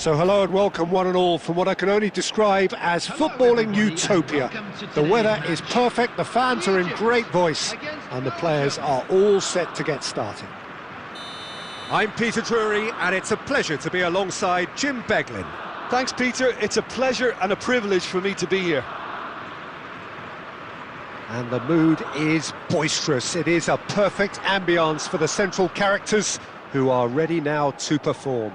So hello and welcome one and all from what I can only describe as footballing utopia. The weather is perfect, the fans are in great voice and the players are all set to get started. I'm Peter Drury and it's a pleasure to be alongside Jim Beglin. Thanks Peter, it's a pleasure and a privilege for me to be here. And the mood is boisterous. It is a perfect ambience for the central characters who are ready now to perform.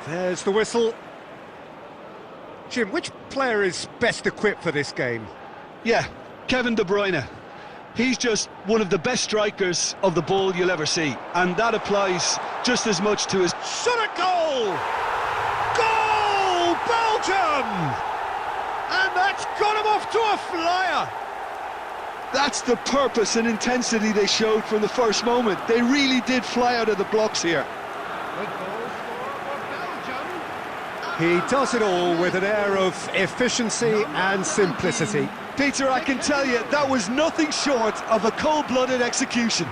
There's the whistle. Jim, which player is best equipped for this game? Yeah, Kevin De Bruyne. He's just one of the best strikers of the ball you'll ever see, and that applies just as much to his... Shot at goal! Goal! Belgium! And that's got him off to a flyer! That's the purpose and intensity they showed from the first moment. They really did fly out of the blocks here. He does it all with an air of efficiency and simplicity. Peter, I can tell you, that was nothing short of a cold-blooded execution.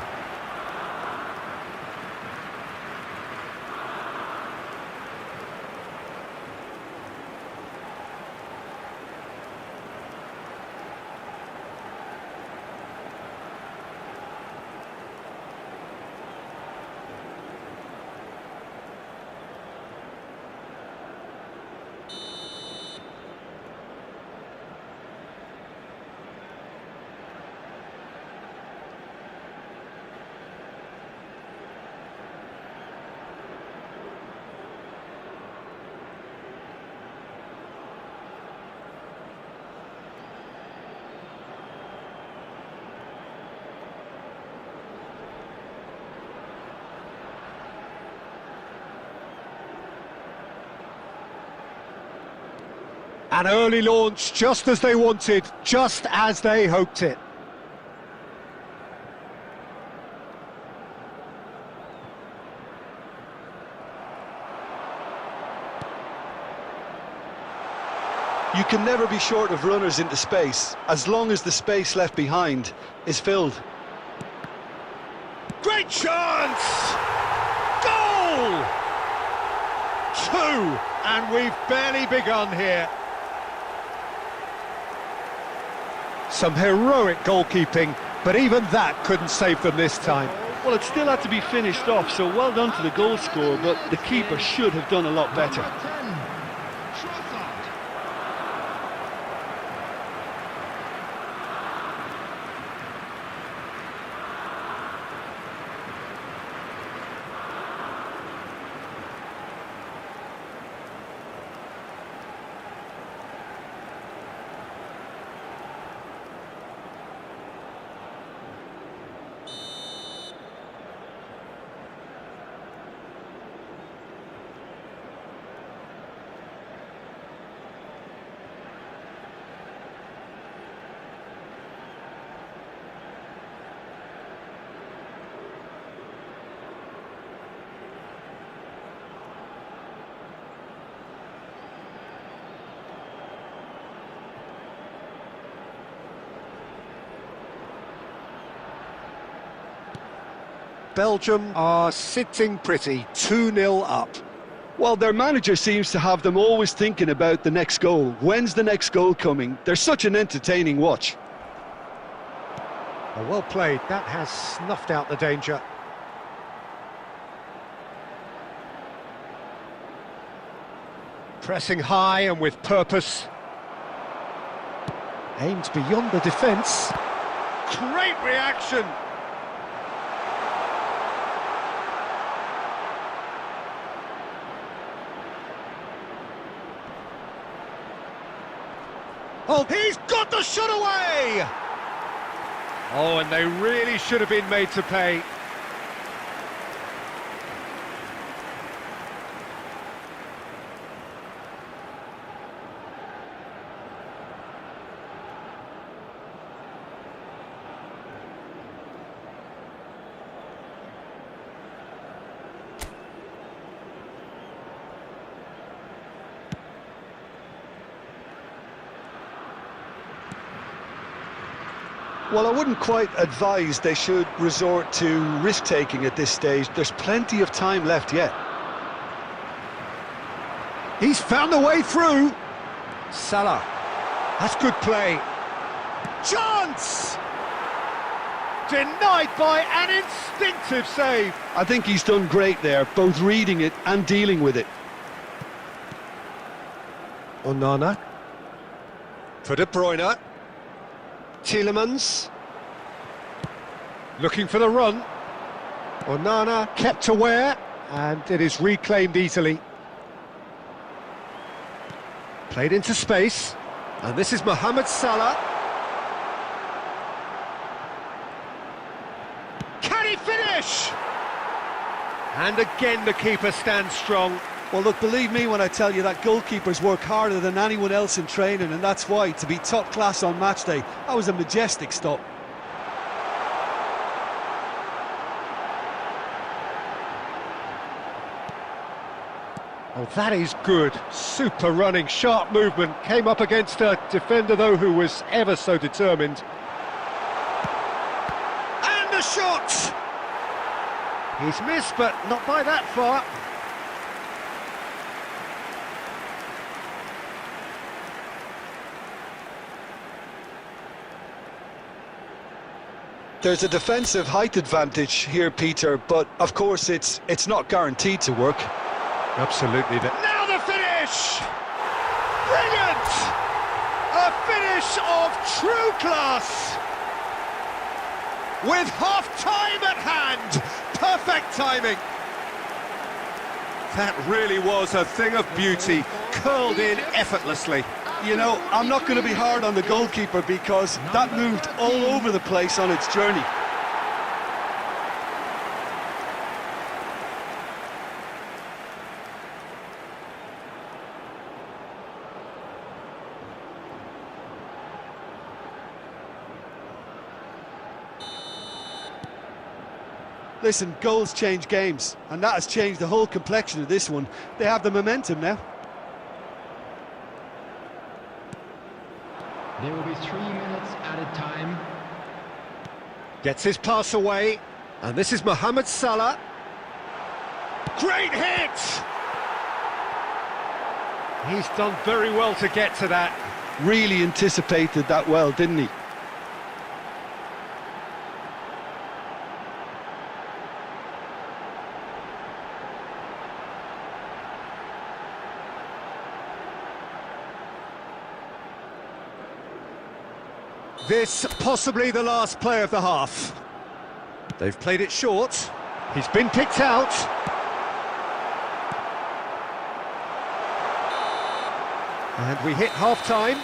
An early launch, just as they wanted, just as they hoped it. You can never be short of runners into space, as long as the space left behind is filled. Great chance! Goal! 2, and we've barely begun here. Some heroic goalkeeping, but even that couldn't save them this time. Well, it still had to be finished off, so well done to the goal scorer, but the keeper should have done a lot better. Belgium are sitting pretty, 2-0 up. Well, their manager seems to have them always thinking about the next goal. When's the next goal coming? They're such an entertaining watch. Oh, well played, that has snuffed out the danger. Pressing high and with purpose. Aimed beyond the defence. Great reaction! Oh, he's got the shot away! Oh, and they really should have been made to pay. Well, I wouldn't quite advise they should resort to risk-taking at this stage. There's plenty of time left yet. He's found a way through. Salah. That's good play. Chance! Denied by an instinctive save. I think he's done great there, both reading it and dealing with it. Onana. For De Bruyne. Tielemans. Looking for the run. Onana kept aware, and it is reclaimed easily. Played into space, and this is Mohamed Salah. Can he finish? And again the keeper stands strong. Well, look, believe me when I tell you that goalkeepers work harder than anyone else in training, and that's why, to be top class on match day, that was a majestic stop. Oh, that is good. Super running, sharp movement. Came up against a defender, though, who was ever so determined. And the shot! He's missed, but not by that far. There's a defensive height advantage here, Peter, but of course it's not guaranteed to work. Absolutely. Now the finish! Brilliant! A finish of true class! With half-time at hand! Perfect timing! That really was a thing of beauty, curled in effortlessly. You know, I'm not going to be hard on the goalkeeper because that moved all over the place on its journey. Listen, goals change games, and that has changed the whole complexion of this one. They have the momentum now. There will be 3 minutes added time. Gets his pass away, and this is Mohamed Salah. Great hit! He's done very well to get to that. Really anticipated that well, didn't he? This possibly the last play of the half. They've played it short. He's been picked out. And we hit half-time.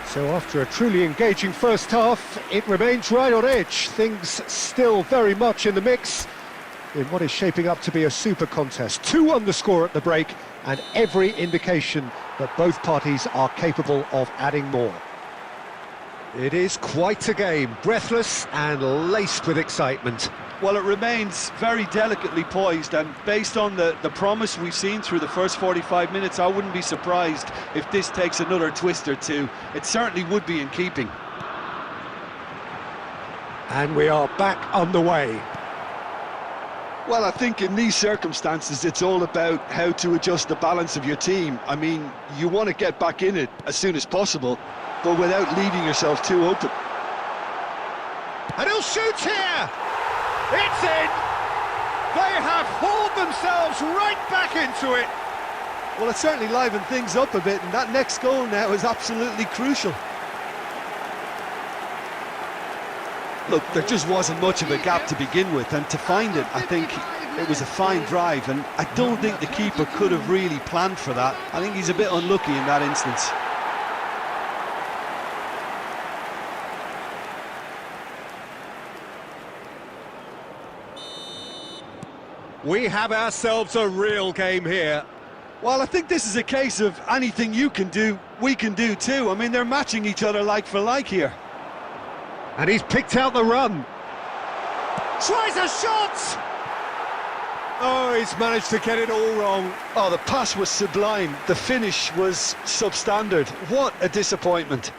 So after a truly engaging first half, it remains right on edge. Things still very much in the mix in what is shaping up to be a super contest. 2-1 the score at the break, and every indication that both parties are capable of adding more. It is quite a game, breathless and laced with excitement. Well, it remains very delicately poised, and based on the promise we've seen through the first 45 minutes, I wouldn't be surprised if this takes another twist or two. It certainly would be in keeping. And we are back on the way. Well, I think in these circumstances, it's all about how to adjust the balance of your team. I mean, you want to get back in it as soon as possible, but without leaving yourself too open. And he'll shoot here! It's in! They have hauled themselves right back into it! Well, it certainly livened things up a bit, and that next goal now is absolutely crucial. Look, there just wasn't much of a gap to begin with, and to find it, I think it was a fine drive, and I don't think the keeper could have really planned for that. I think he's a bit unlucky in that instance. We have ourselves a real game here. Well, I think this is a case of anything you can do, we can do too. I mean, they're matching each other like for like here. And he's picked out the run. Tries a shot! Oh, he's managed to get it all wrong. Oh, the pass was sublime. The finish was substandard. What a disappointment.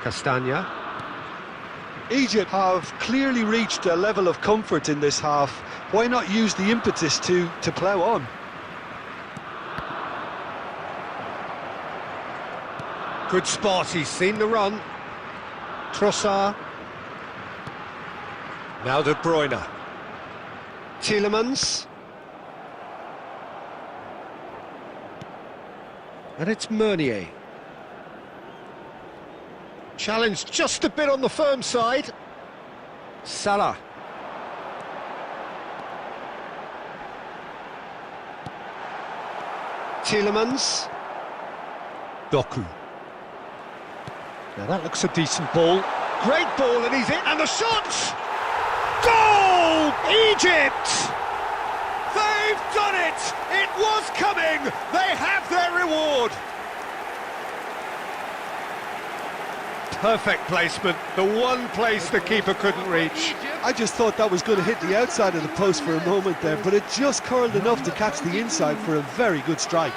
Castagna. Egypt have clearly reached a level of comfort in this half. Why not use the impetus to plough on? Good spot, he's seen the run. Trossard. Now De Bruyne. Tielemans. And it's Meunier. Challenged just a bit on the firm side. Salah. Tielemans. Doku. Now that looks a decent ball. Great ball, and he's in. And the shot! Goal! Egypt! They've done it! It was coming! They have their reward! Perfect placement, the one place the keeper couldn't reach. I just thought that was going to hit the outside of the post for a moment there, but it just curled enough to catch the inside for a very good strike.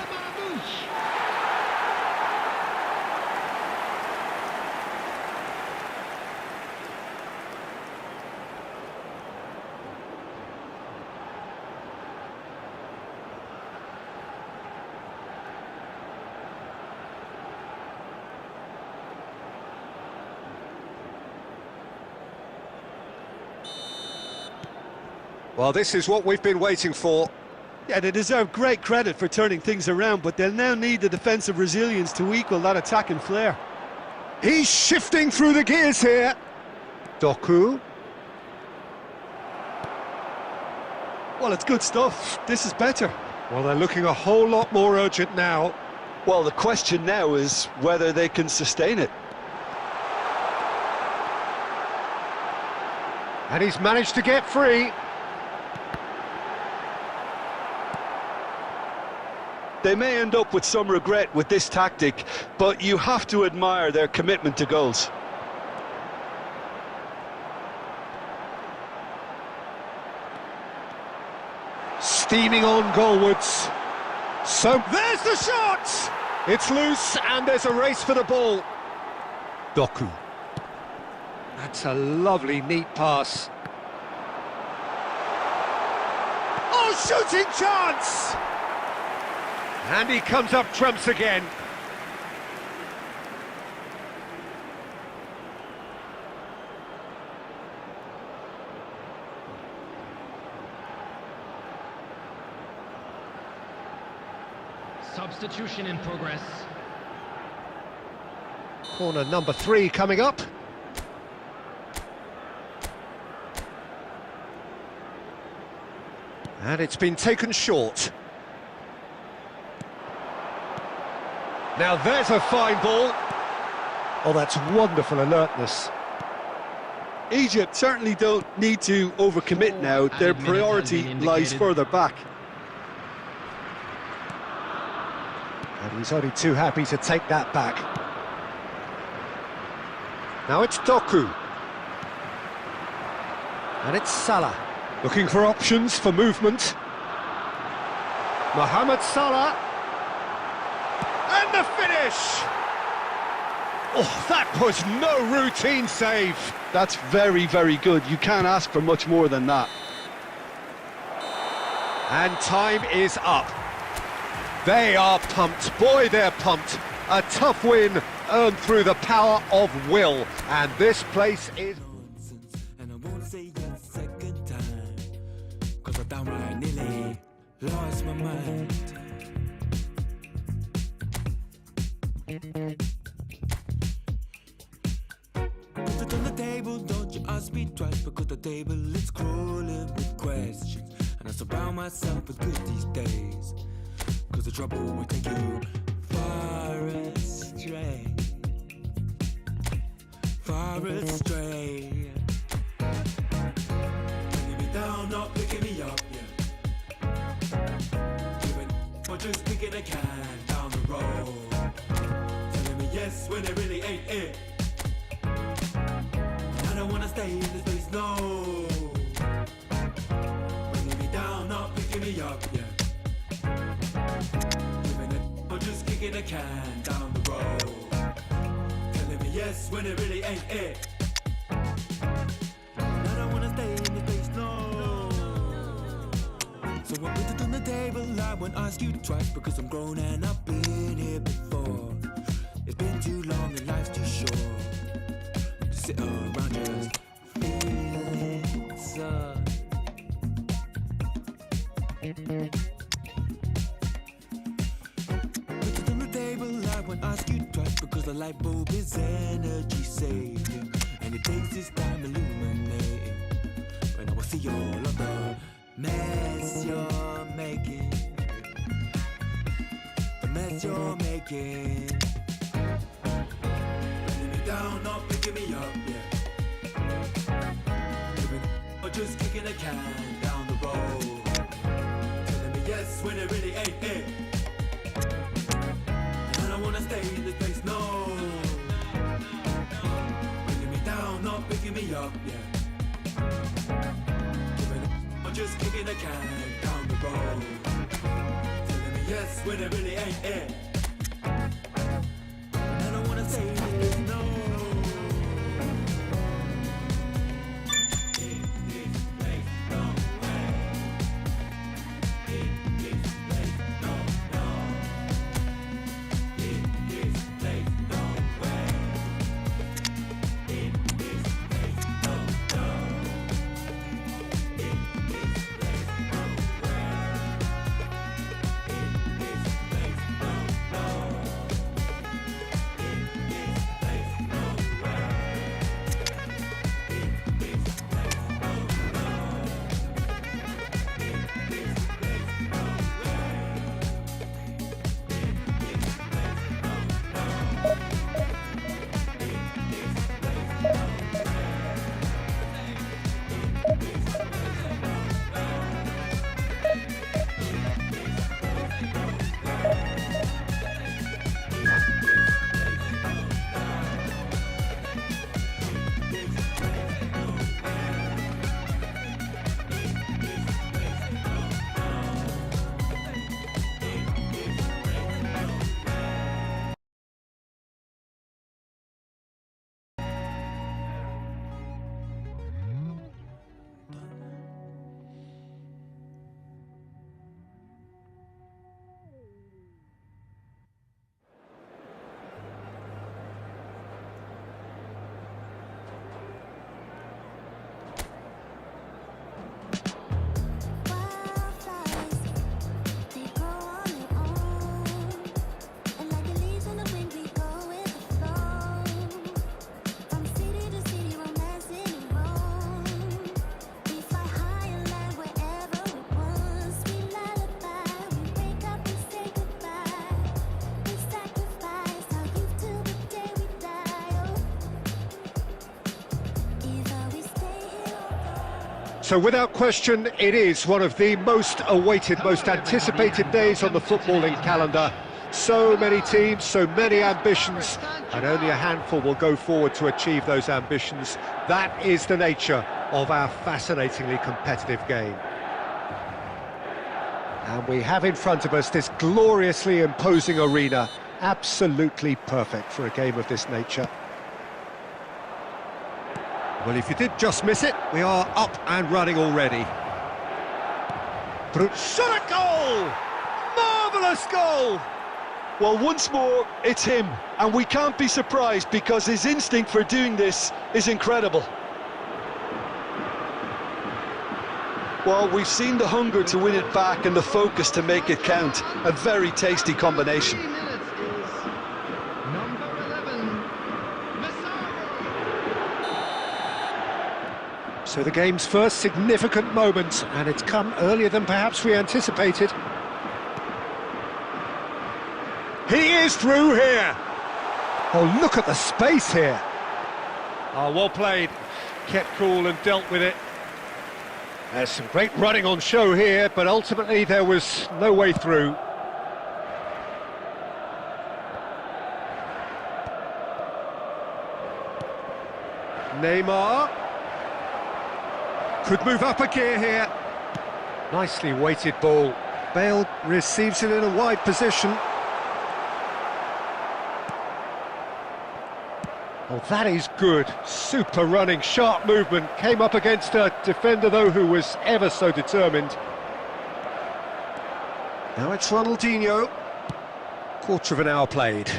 Well, this is what we've been waiting for. Yeah, they deserve great credit for turning things around, but they'll now need the defensive resilience to equal that attacking flair. He's shifting through the gears here. Doku. Well, it's good stuff. This is better. Well, they're looking a whole lot more urgent now. Well, the question now is whether they can sustain it. And he's managed to get free. They may end up with some regret with this tactic, but you have to admire their commitment to goals. Steaming on goalwards. So there's the shot! It's loose and there's a race for the ball. Doku. That's a lovely, neat pass. Oh, shooting chance! And he comes up trumps again. Substitution in progress. Corner number 3 coming up. And it's been taken short. Now there's a fine ball. Oh, that's wonderful alertness. Egypt certainly don't need to overcommit now. Their priority lies further back. And he's only too happy to take that back. Now it's Doku. And it's Salah. Looking for options for movement. Mohamed Salah. And the finish! Oh, that was no routine save. That's very, very good. You can't ask for much more than that. And time is up. They are pumped. Boy, they're pumped. A tough win earned through the power of will. And this place is... And I won't say a second time, 'cause I downright nearly lost my mind. Put it on the table, don't you ask me twice, because the table is crawling with questions. And I surround myself with good these days, 'cause the trouble will take you far astray. Far astray. Bringing me down, not picking me up, yeah. Giving or just kicking a can down the road. Telling me yes when it really ain't it. I don't wanna stay in this place, no. Bringing me down, not picking me up, yeah. Giving it or just kicking a can down the road. Yes, when it really ain't it. I don't wanna stay in the place, no. So I put it on the table, I won't ask you twice, because I'm grown and I've been here before. It's been too long and life's too short to sit around just feeling sad. Put it on the table, I won't ask you twice, because the light bulb is energy saving, and it takes its time illuminating. When I will see all of the mess you're making, the mess you're making. Bringing me down, not picking me up, yeah. Or just kicking a can down the road. Telling me yes when it really ain't it. I don't wanna stay in this place, no. Bringing me down, not picking me up, yeah. Or just kicking a can down the road. Telling me yes when it really ain't it. I don't wanna stay in this place, no. So without question, it is one of the most awaited, most anticipated days on the footballing calendar. So many teams, so many ambitions, and only a handful will go forward to achieve those ambitions. That is the nature of our fascinatingly competitive game. And we have in front of us this gloriously imposing arena. Absolutely perfect for a game of this nature. Well, if you did just miss it, we are up and running already. Shot a goal! Marvellous goal! Well, once more, it's him. And we can't be surprised because his instinct for doing this is incredible. Well, we've seen the hunger to win it back and the focus to make it count. A very tasty combination. 3 minutes is number 11, So the game's first significant moment, and it's come earlier than perhaps we anticipated. He is through here. Oh, look at the space here. Oh, well played. Kept cool and dealt with it. There's some great running on show here, but ultimately there was no way through. Neymar. Could move up a gear here. Nicely weighted ball. Bale receives it in a wide position. Oh, that is good. Super running, sharp movement. Came up against a defender, though, who was ever so determined. Now it's Ronaldinho. Quarter of an hour played.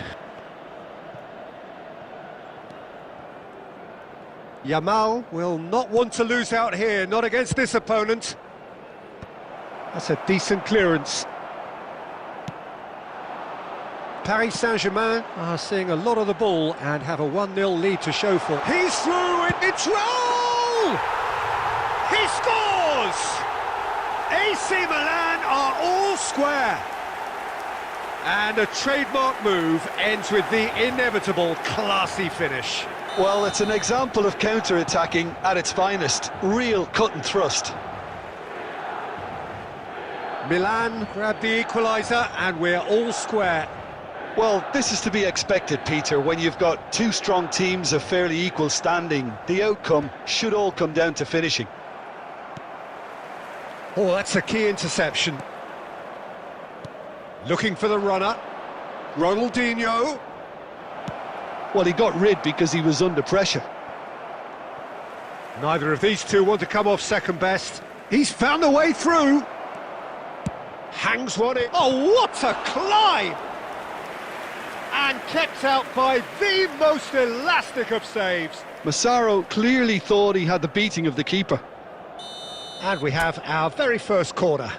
Yamal will not want to lose out here, not against this opponent. That's a decent clearance. Paris Saint-Germain are seeing a lot of the ball and have a 1-0 lead to show for. He's through in control! He scores! AC Milan are all square. And a trademark move ends with the inevitable classy finish. Well, it's an example of counter-attacking at its finest. Real cut and thrust. Milan grab the equaliser and we're all square. Well, this is to be expected, Peter. When you've got two strong teams of fairly equal standing, the outcome should all come down to finishing. Oh, that's a key interception. Looking for the runner. Ronaldinho. Well, he got rid because he was under pressure. Neither of these two want to come off second best. He's found a way through. Hangs one in. Oh, what a climb! And kept out by the most elastic of saves. Massaro clearly thought he had the beating of the keeper. And we have our very first corner.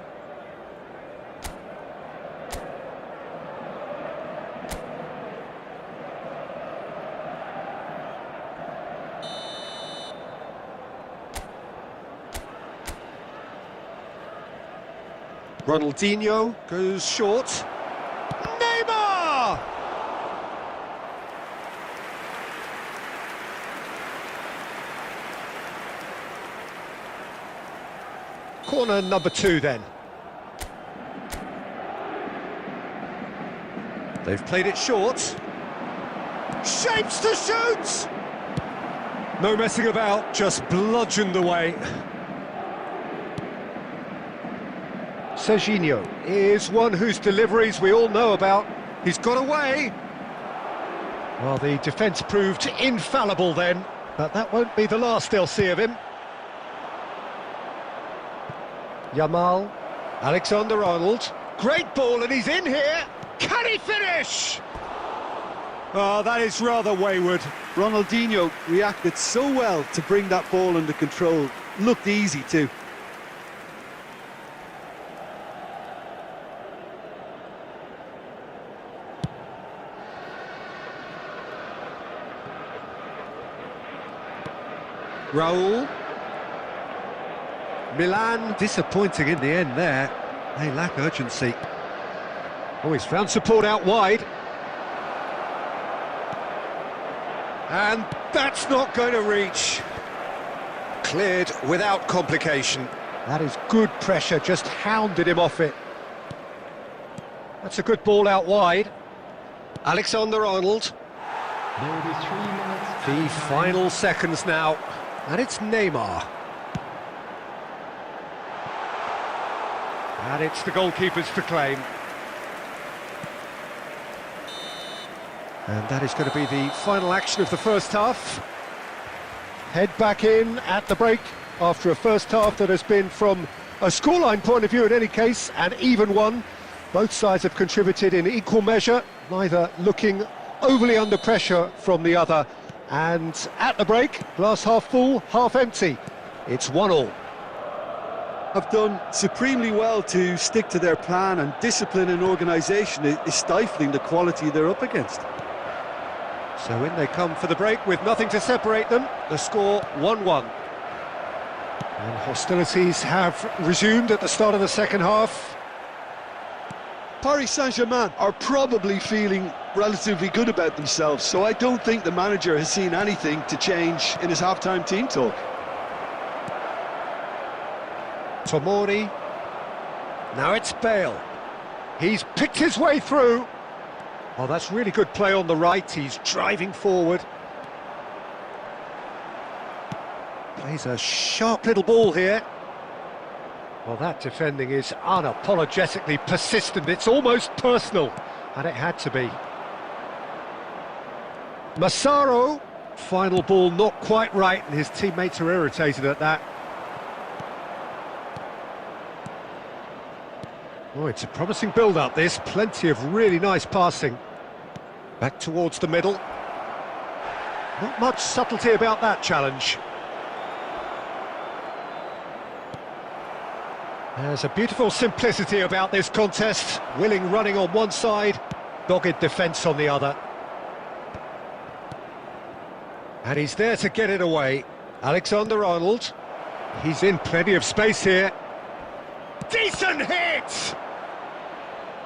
Ronaldinho goes short. Neymar! Corner number 2 then. They've played it short. Shapes to shoot! No messing about, just bludgeoned away. Serginho is one whose deliveries we all know about. He's got away. Well, the defence proved infallible then, but that won't be the last they'll see of him. Yamal, Alexander-Arnold, great ball and he's in here. Can he finish? Oh, that is rather wayward. Ronaldinho reacted so well to bring that ball under control. Looked easy too. Raul. Milan disappointing in the end there. They lack urgency. Oh, he's found support out wide. And that's not going to reach. Cleared without complication. That is good pressure, just hounded him off it. That's a good ball out wide. Alexander-Arnold. There will be 3 minutes. The final seconds now. And it's Neymar. And it's the goalkeepers to claim. And that is going to be the final action of the first half. Head back in at the break after a first half that has been, from a scoreline point of view in any case, an even one. Both sides have contributed in equal measure, neither looking overly under pressure from the other. And at the break, glass half full, half empty. It's 1-1. Have done supremely well to stick to their plan, and discipline and organisation is stifling the quality they're up against. So in they come for the break with nothing to separate them. The score 1-1. And hostilities have resumed at the start of the second half. Paris Saint-Germain are probably feeling relatively good about themselves, so I don't think the manager has seen anything to change in his half-time team talk. Tomori. Now it's Bale. He's picked his way through. Oh, that's really good play on the right. He's driving forward. Plays a sharp little ball here. Well, that defending is unapologetically persistent. It's almost personal, and it had to be. Massaro. Final ball not quite right, and his teammates are irritated at that. Oh, it's a promising build-up, this. Plenty of really nice passing. Back towards the middle. Not much subtlety about that challenge. There's a beautiful simplicity about this contest. Willing running on one side, dogged defence on the other. And he's there to get it away. Alexander-Arnold. He's in plenty of space here. Decent hit!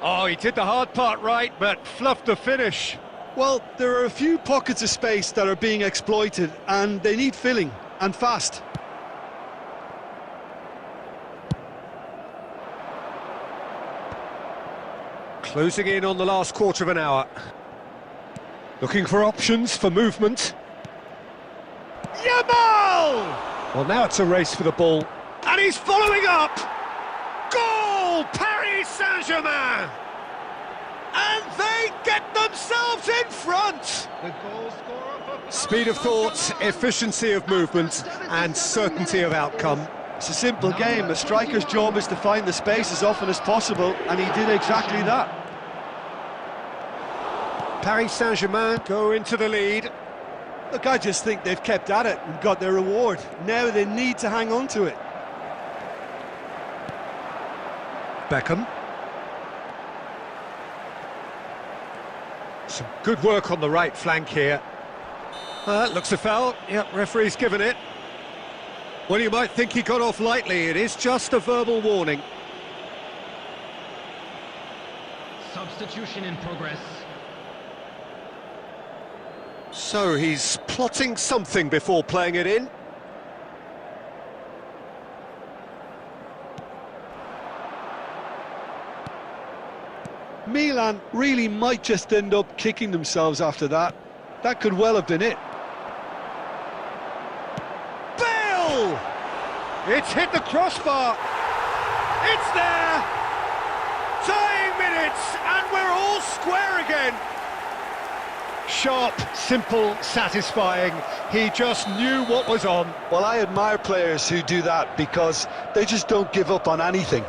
Oh, he did the hard part right, but fluffed the finish. Well, there are a few pockets of space that are being exploited, and they need filling, and fast. Closing in on the last quarter of an hour. Looking for options for movement. Yamal! Well, now it's a race for the ball. And he's following up! Goal! Paris Saint-Germain! And they get themselves in front! The goal scorer for Speed of thought, efficiency of movement, and certainty of outcome. It's a simple game. A striker's job is to find the space as often as possible, and he did exactly that. Paris Saint-Germain go into the lead. Look, I just think they've kept at it and got their reward. Now they need to hang on to it. Beckham. Some good work on the right flank here. Looks a foul. Yep, referee's given it. Well, you might think he got off lightly. It is just a verbal warning. substitution in progress. So he's plotting something before playing it in. Milan really might just end up kicking themselves after that. That could well have been it. Bale! It's hit the crossbar. It's there! Tying minutes, and we're all square again. Sharp, simple, satisfying. He just knew what was on. Well, I admire players who do that because they just don't give up on anything.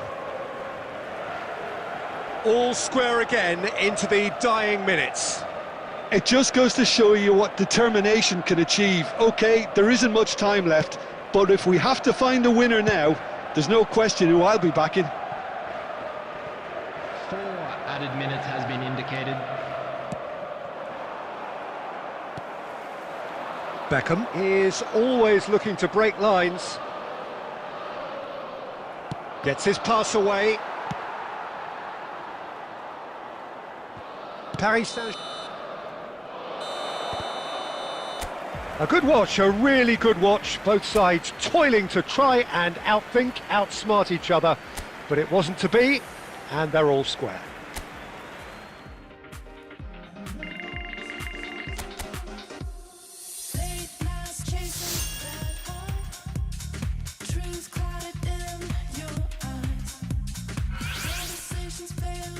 All square again into the dying minutes. It just goes to show you what determination can achieve. OK, there isn't much time left, but if we have to find a winner now, there's no question who I'll be backing. 4 added minutes has been indicated. Beckham is always looking to break lines. Gets his pass away. Paris Saint-Germain. A good watch, a really good watch. Both sides toiling to try and outthink, outsmart each other. But it wasn't to be, and they're all square.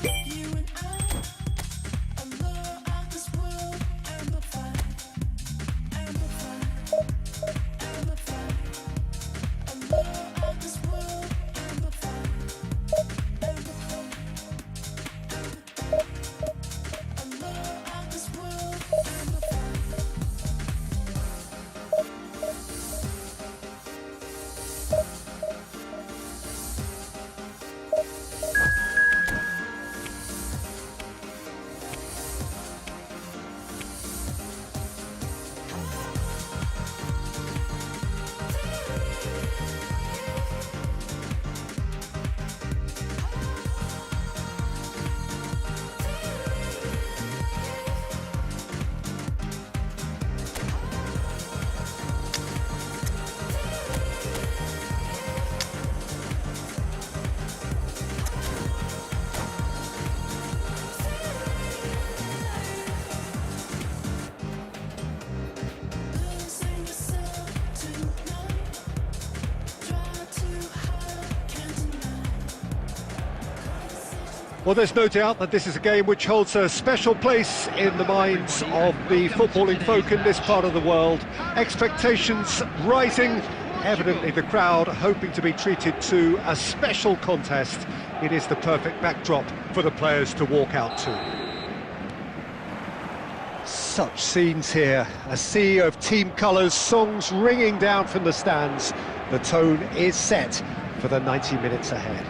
You and I love of this world, amplified, amplified, amplified. A love of this world, amplified, amplified, amplified. A love of this world, amplified. Losing yourself tonight. Try too hard, can't deny. Well, there's no doubt that this is a game which holds a special place in the minds of the footballing folk in this part of the world. Expectations rising, evidently the crowd hoping to be treated to a special contest. It is the perfect backdrop for the players to walk out to. Such scenes here, a sea of team colours, songs ringing down from the stands. The tone is set for the 90 minutes ahead.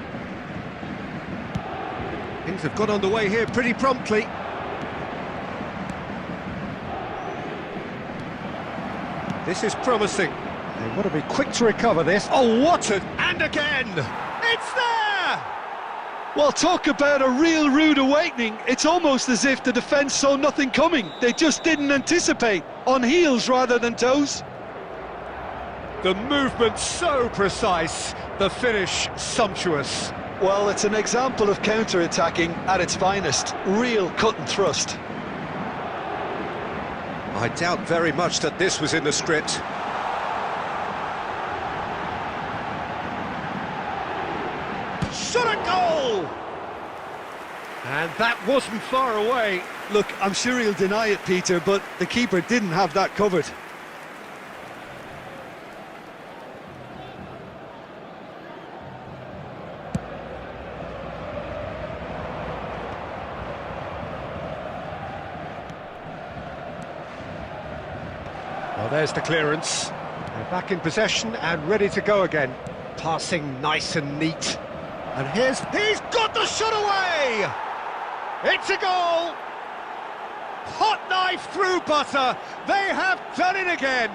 Things have got underway here pretty promptly. This is promising. They've got to be quick to recover this. Oh, what an... and again! It's there! Well, talk about a real rude awakening. It's almost as if the defence saw nothing coming. They just didn't anticipate. On heels rather than toes. The movement so precise, the finish sumptuous. Well, it's an example of counter-attacking at its finest. Real cut and thrust. I doubt very much that this was in the script. Shot a goal! And that wasn't far away. Look, I'm sure he'll deny it, Peter, but the keeper didn't have that covered. Well, there's the clearance. They're back in possession and ready to go again. Passing nice and neat. And he's got the shot away! It's a goal! Hot knife through butter. They have done it again.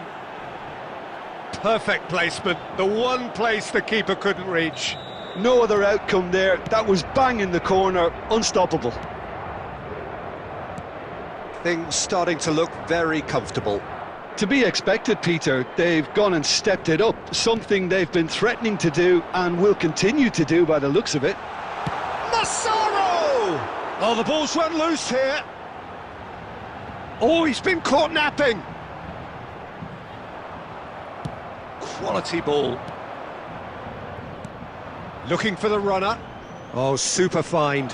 Perfect placement. The one place the keeper couldn't reach. No other outcome there. That was bang in the corner. Unstoppable. Things starting to look very comfortable. To be expected, Peter. They've gone and stepped it up. Something they've been threatening to do and will continue to do by the looks of it. Massaro! Oh, the ball's run loose here. Oh, he's been caught napping. Quality ball. Looking for the runner. Oh, super find.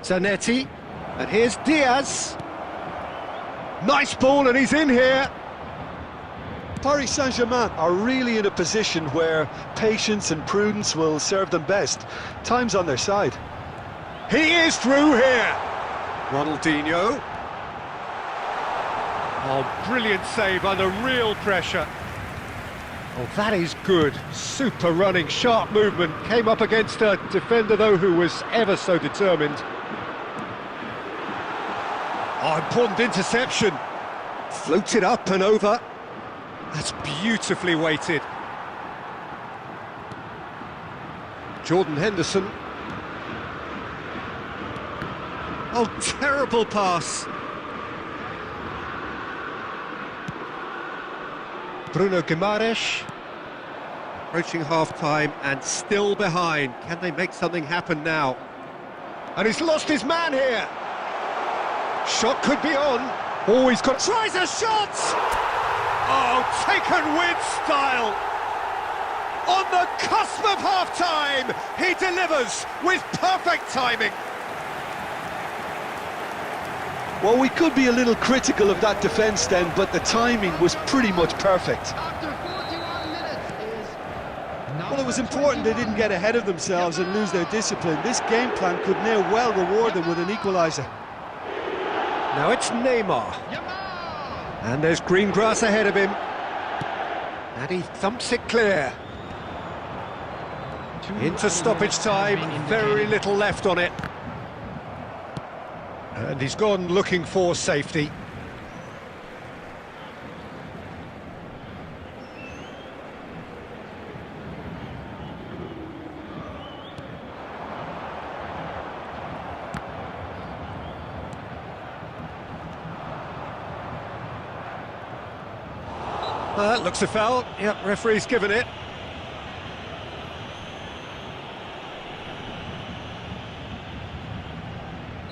Zanetti. And here's Diaz. Nice ball, and he's in here. Paris Saint-Germain are really in a position where patience and prudence will serve them best. Time's on their side. He is through here. Ronaldinho. Oh, brilliant save under real pressure. Oh, that is good. Super running, sharp movement. Came up against a defender, though, who was ever so determined. Oh, important interception. Floated up and over. That's beautifully weighted. Jordan Henderson. Oh, terrible pass. Bruno Guimaraes. Approaching half-time and still behind. Can they make something happen now? And he's lost his man here. Shot could be on. Oh, he's got... tries a shot! Oh, taken with style. On the cusp of half-time, he delivers with perfect timing. Well, we could be a little critical of that defence then, but the timing was pretty much perfect. After 41 minutes is Well, it was important they didn't get ahead of themselves and lose their discipline. This game plan could now well reward them with an equaliser. Now it's Neymar. Yamal. And there's green grass ahead of him. And he thumps it clear. Into stoppage time, very little left on it. And he's gone looking for safety. That looks a foul. Yep, referee's given it.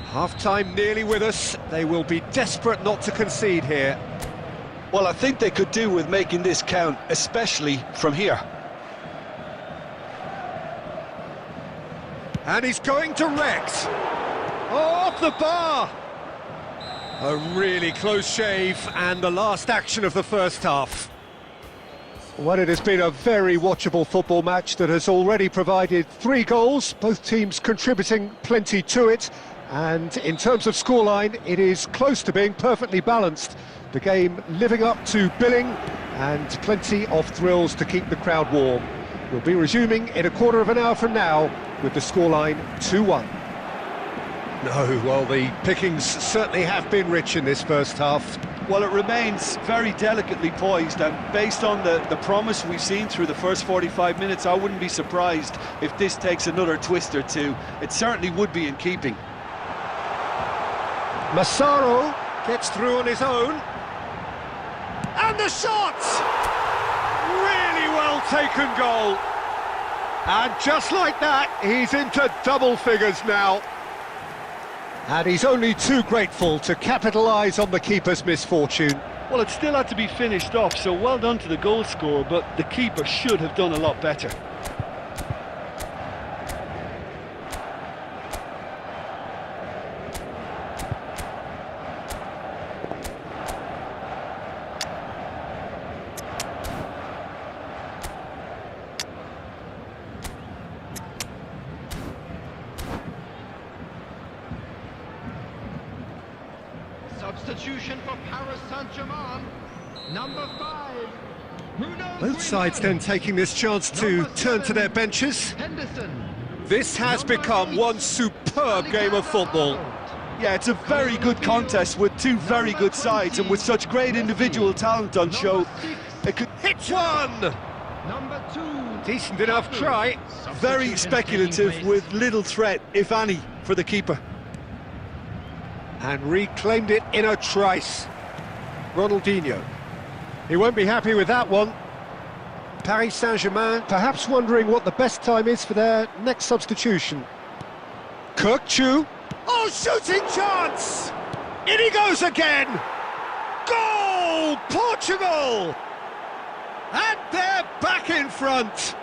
Half-time nearly with us. They will be desperate not to concede here. Well, I think they could do with making this count, especially from here. And he's going direct. Oh, off the bar! A really close shave, and the last action of the first half. Well, it has been a very watchable football match that has already provided 3 goals, both teams contributing plenty to it. And in terms of scoreline, it is close to being perfectly balanced. The game living up to billing, and plenty of thrills to keep the crowd warm. We'll be resuming in a quarter of an hour from now with the scoreline 2-1. No, well, the pickings certainly have been rich in this first half. Well, it remains very delicately poised, and based on the promise we've seen through the first 45 minutes, I wouldn't be surprised if this takes another twist or two. It certainly would be in keeping. Massaro gets through on his own. And the shot! Really well taken goal. And just like that, he's into double figures now. And he's only too grateful to capitalise on the keeper's misfortune. Well, it still had to be finished off, so well done to the goal scorer, but the keeper should have done a lot better. Substitution for Paris Saint-Germain. Number 5. Both sides then taking this chance to turn to their benches. Henderson. This has become one superb game of football. Yeah, it's a very good contest with two very good sides, and with such great individual talent on show, it could Hit one! Number 2. Decent enough try. very speculative with little threat, if any, for the keeper. And reclaimed it in a trice. Ronaldinho. He won't be happy with that one. Paris Saint-Germain perhaps wondering what the best time is for their next substitution. Kirkchu. Oh, shooting chance! In he goes again! Goal! Portugal! And they're back in front!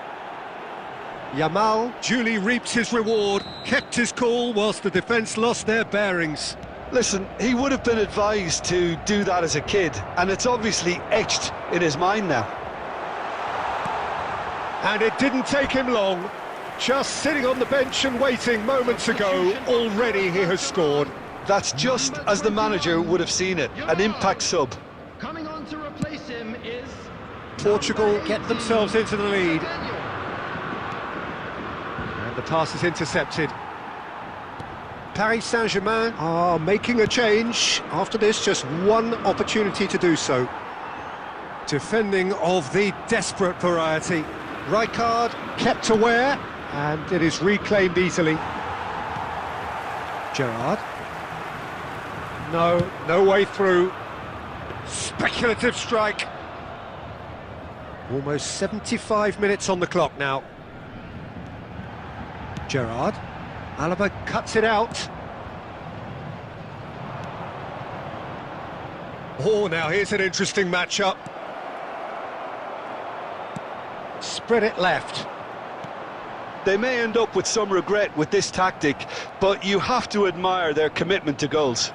Yamal duly reaps his reward, kept his cool whilst the defence lost their bearings. Listen, he would have been advised to do that as a kid, and it's obviously etched in his mind now. And it didn't take him long. Just sitting on the bench and waiting moments ago, already he has scored. That's just as the manager would have seen it, an impact sub. Coming on to replace him is Portugal get themselves into the lead. And the pass is intercepted. Paris Saint-Germain are making a change. After this, just one opportunity to do so. Defending of the desperate variety. Rijkaard kept aware, and it is reclaimed easily. Gerrard. No way through. Speculative strike. Almost 75 minutes on the clock now. Gerrard. Alaba cuts it out. Oh, now here's an interesting matchup. spread it left. They may end up with some regret with this tactic, but you have to admire their commitment to goals.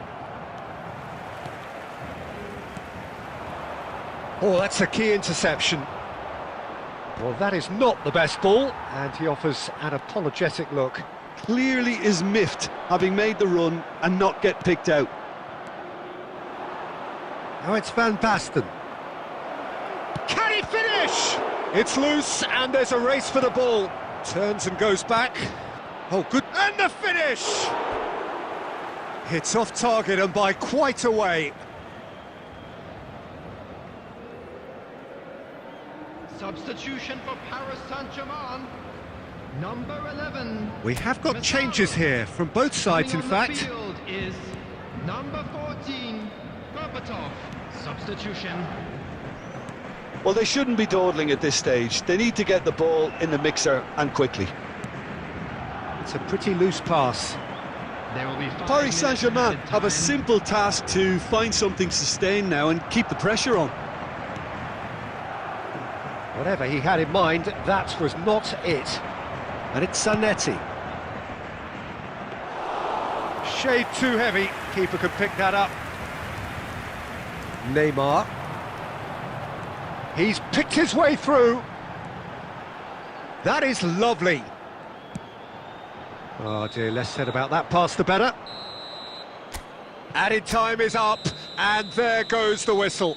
Oh, that's a key interception. Well, that is not the best ball, and he offers an apologetic look. Clearly is miffed, having made the run and not get picked out. Now it's Van Basten. Can he finish? It's loose, and there's a race for the ball. Turns and goes back. Oh, good. And the finish! It's off target and by quite a way. Substitution for Paris Saint-Germain. Number 11. We have got changes here from both sides, in Coming on the fact. field is number 14, Berbatov. Substitution. Well, they shouldn't be dawdling at this stage. They need to get the ball in the mixer and quickly. It's a pretty loose pass. There will be 5 Paris minutes Saint-Germain added have a time. simple task to find something sustained now and keep the pressure on. Whatever he had in mind, that was not it. And it's Zanetti. Shade too heavy. Keeper could pick that up. Neymar. He's picked his way through. That is lovely. Oh dear, less said about that pass the better. Added time is up, and there goes the whistle.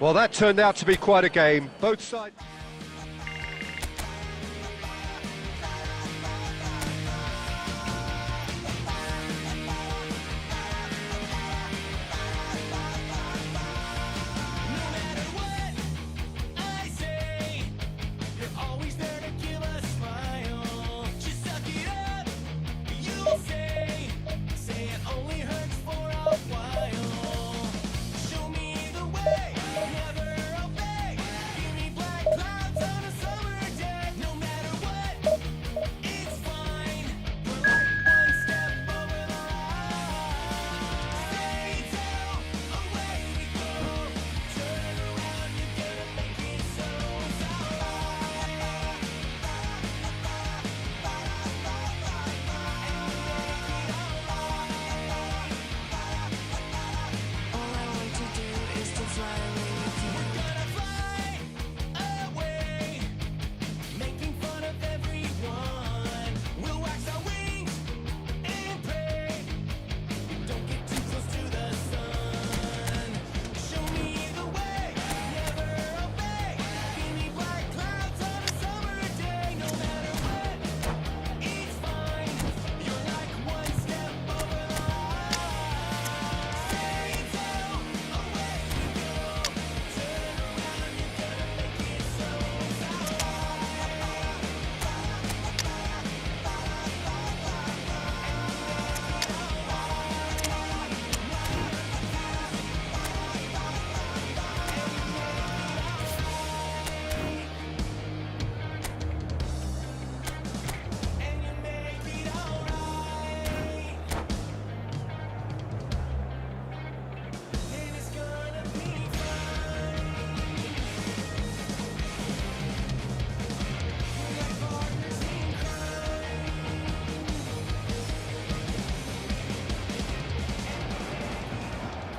Well, that turned out to be quite a game. Both sides...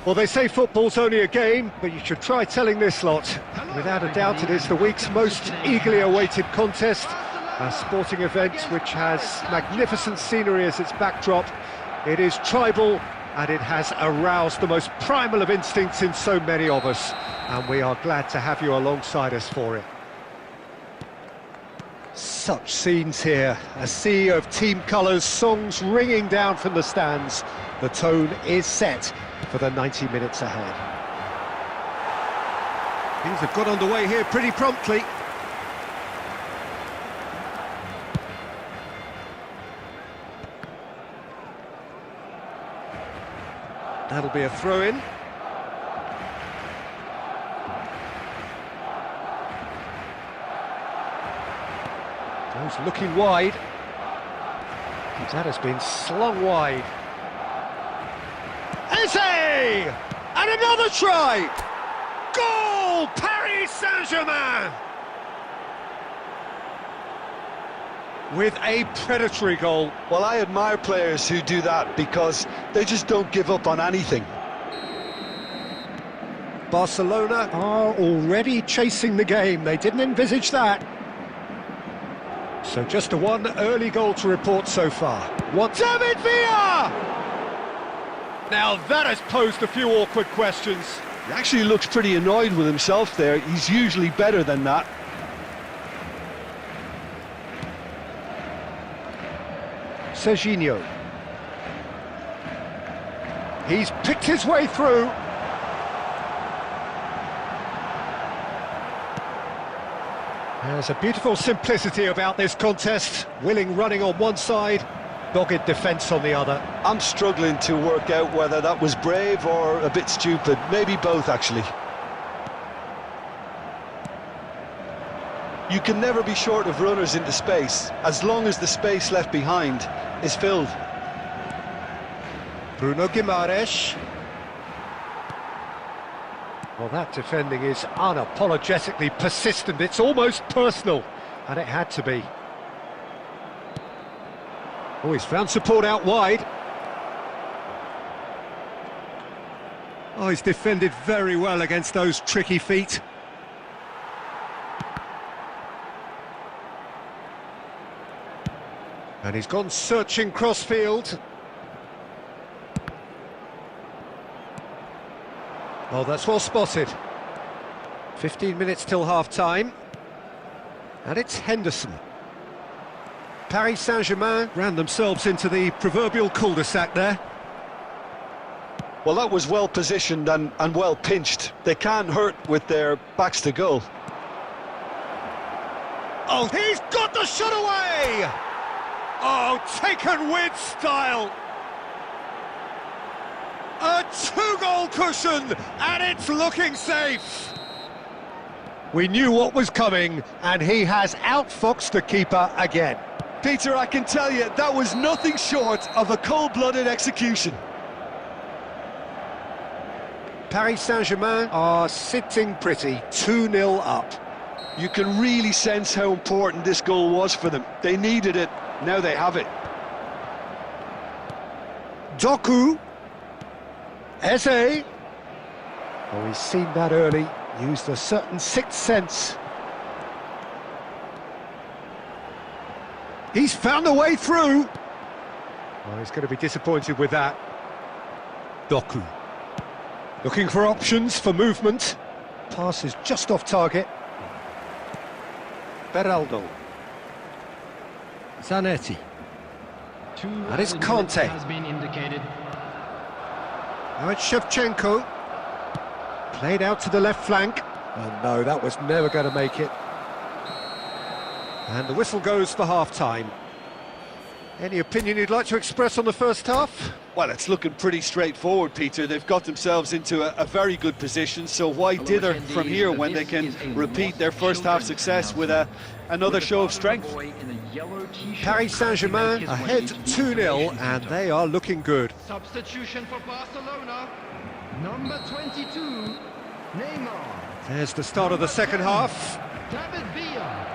Well, they say football's only a game, but you should try telling this lot. Without a doubt, it is the week's most eagerly awaited contest, a sporting event which has magnificent scenery as its backdrop. It is tribal, and it has aroused the most primal of instincts in so many of us, and we are glad to have you alongside us for it. Such scenes here, a sea of team colours, songs ringing down from the stands. The tone is set for the 90 minutes ahead. Things have got underway here pretty promptly. That'll be a throw-in. Goes looking wide. That has been slung wide. Eze! And another try! Goal! Paris Saint-Germain! with a predatory goal. Well, I admire players who do that because they just don't give up on anything. Barcelona are already chasing the game. They didn't envisage that. So just a one early goal to report so far. What? David Villa! Now that has posed a few awkward questions. He actually looks pretty annoyed with himself there. He's usually better than that. Serginho. He's picked his way through. There's a beautiful simplicity about this contest. Willing running on one side, dogged defence on the other. I'm struggling to work out whether that was brave or a bit stupid. Maybe both, actually. You can never be short of runners into space, as long as the space left behind is filled. Bruno Guimaraes. Well, that defending is unapologetically persistent. It's almost personal, and it had to be. Oh, he's found support out wide. Oh, he's defended very well against those tricky feet. And he's gone searching crossfield. Oh, that's well spotted. 15 minutes till half-time. And it's Henderson. Paris Saint-Germain ran themselves into the proverbial cul-de-sac there. Well, that was well positioned and well pinched. They can't hurt with their backs to goal. Oh, he's got the shot away! Oh, taken with style! A two-goal cushion, and it's looking safe! We knew what was coming, and he has outfoxed the keeper again. Peter, I can tell you, that was nothing short of a cold-blooded execution. Paris Saint-Germain are sitting pretty, 2-0 up. You can really sense how important this goal was for them. They needed it, now they have it. Doku. Eze. Oh, he's seen that early, used a certain sixth sense. He's found a way through. Oh, he's going to be disappointed with that. Doku. Looking for options for movement. Pass is just off target. Beraldo. Zanetti. And it's Conte. Has been indicated. Now it's Shevchenko. Played out to the left flank. Oh no, that was never going to make it. And the whistle goes for half-time. Any opinion you'd like to express on the first half? Well, it's looking pretty straightforward, Peter. They've got themselves into a very good position, so why dither from here when they can repeat their first half success with another show of strength? Paris Saint-Germain ahead 2-0, and they are looking good. Substitution for Barcelona. Number 22, Neymar. There's the start of the second half. David Villa.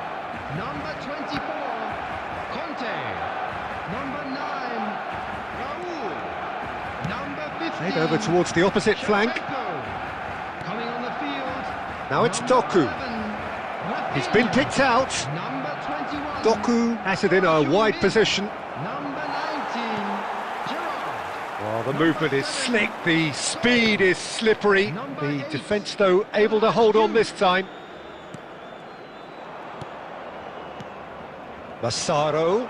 Number 24, Conte. Number 9, Raúl. Number 15, Played over towards the opposite flank. coming on the field. Now it's Doku. He's been picked out. Number 21, Doku has it in a wide position. Number 19, Gerrard. Well, the movement is slick, the speed is slippery. The defence, though, able to hold on this time. Massaro.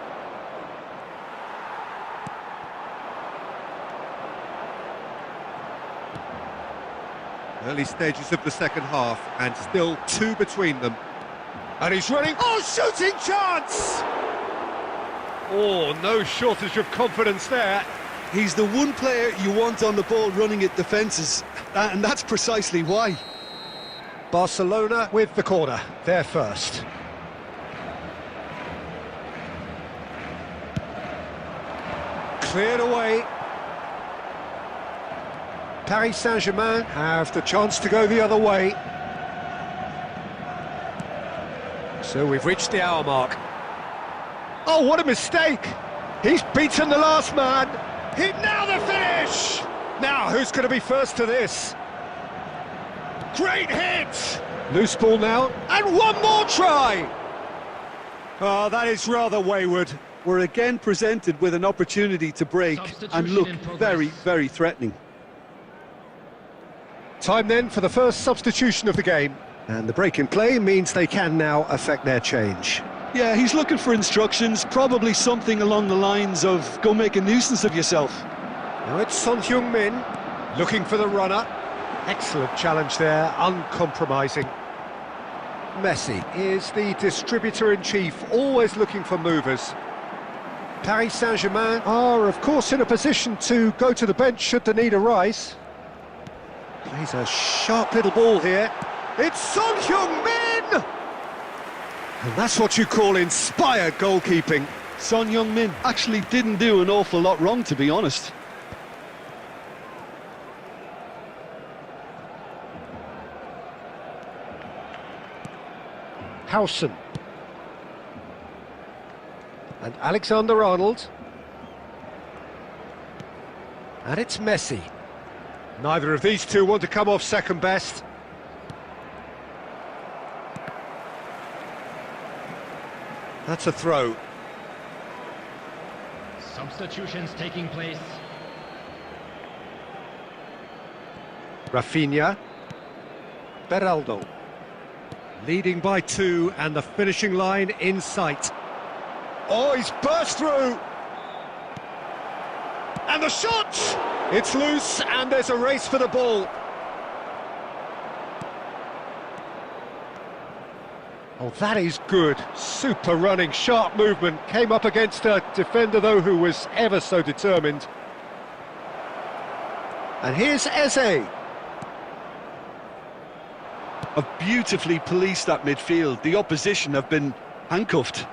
Early stages of the second half, and still two between them. And he's running. Oh, shooting chance! Oh, no shortage of confidence there. He's the one player you want on the ball running at defences, and that's precisely why. Barcelona with the corner, they're first. Cleared away. Paris Saint-Germain have the chance to go the other way. So we've reached the hour mark. Oh, what a mistake! He's beaten the last man. Now the finish! Now, who's going to be first to this? Great hit! Loose ball now, and one more try! Oh, that is rather wayward. We're again presented with an opportunity to break and look very, very threatening. Time then for the first substitution of the game. And the break in play means they can now affect their change. Yeah, he's looking for instructions, probably something along the lines of go make a nuisance of yourself. Now it's Son Heung-min looking for the runner. Excellent challenge there, uncompromising. Messi is the distributor-in-chief, always looking for movers. Paris Saint-Germain are, of course, in a position to go to the bench should the need arise. Plays a sharp little ball here. It's Son Heung-min! And that's what you call inspired goalkeeping. Son Heung-min actually didn't do an awful lot wrong, to be honest. Howson. And Alexander-Arnold. And it's Messi. Neither of these two want to come off second best. That's a throw. Substitutions taking place. Rafinha. Beraldo. Leading by 2 and the finishing line in sight. Oh, he's burst through! And the shot! It's loose and there's a race for the ball. Oh, that is good. Super running, sharp movement. Came up against a defender, though, who was ever so determined. And here's Eze. Have beautifully policed that midfield. The opposition have been handcuffed.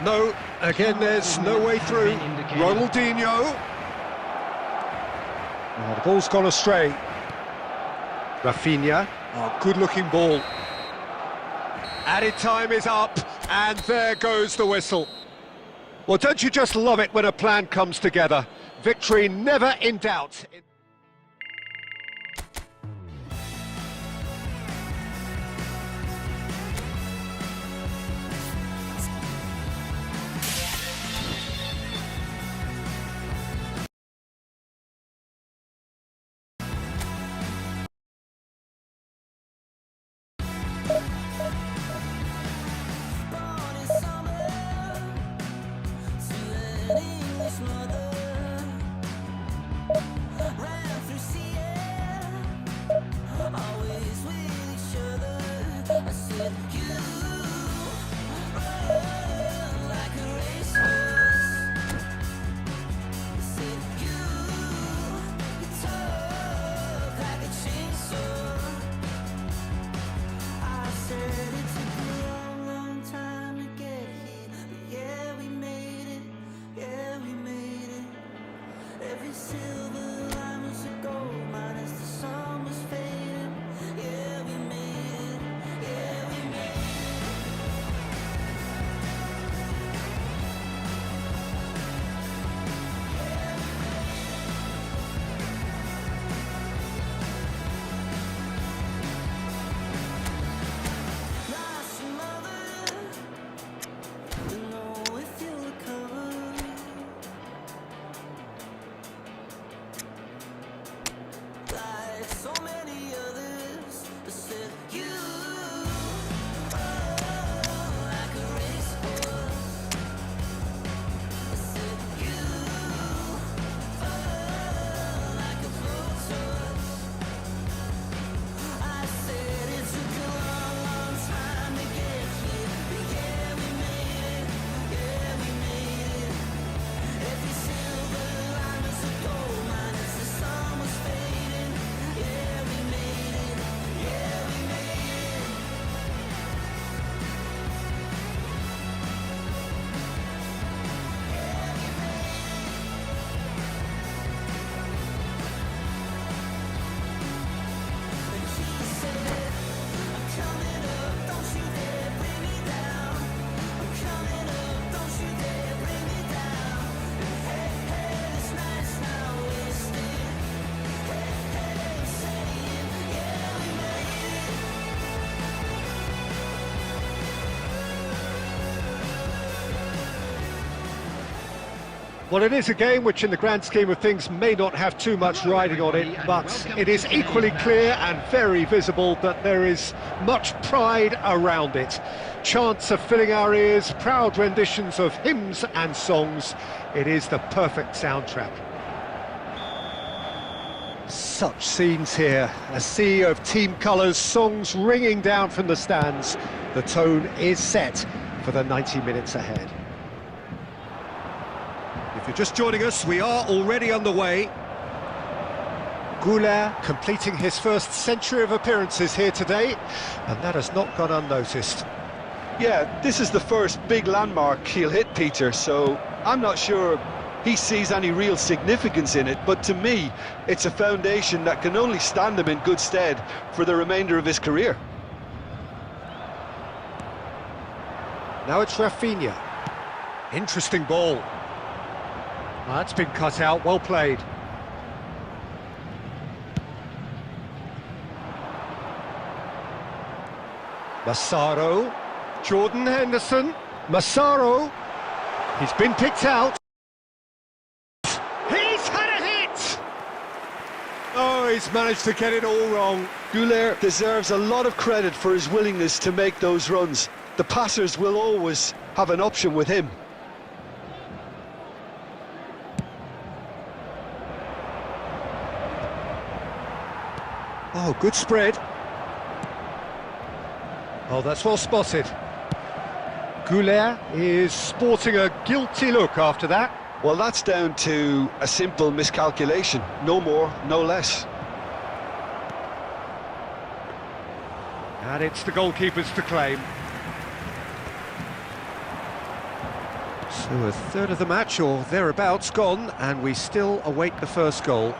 No, again there's no way through. Ronaldinho. Oh, the ball's gone astray. Rafinha. Oh, good-looking ball. Added time is up, and there goes the whistle. Well, don't you just love it when a plan comes together? Victory never in doubt. Well, it is a game which in the grand scheme of things may not have too much riding on it, but it is equally clear and very visible that there is much pride around it. Chants are filling our ears, proud renditions of hymns and songs. It is the perfect soundtrack. Such scenes here, a sea of team colours, songs ringing down from the stands. The tone is set for the 90 minutes ahead. If you're just joining us, we are already underway. Goulart completing his first century of appearances here today, and that has not gone unnoticed. Yeah, this is the first big landmark he'll hit, Peter, so I'm not sure he sees any real significance in it, but to me, it's a foundation that can only stand him in good stead for the remainder of his career. Now it's Rafinha. Interesting ball. That's been cut out, well played. Massaro, Jordan Henderson, Massaro, he's been picked out. He's had a hit! Oh, he's managed to get it all wrong. Goulart deserves a lot of credit for his willingness to make those runs. The passers will always have an option with him. Oh, good spread. Oh, that's well spotted. Goulart is sporting a guilty look after that. Well, that's down to a simple miscalculation. No more, no less. And it's the goalkeepers to claim. So a third of the match, or thereabouts, gone, and we still await the first goal.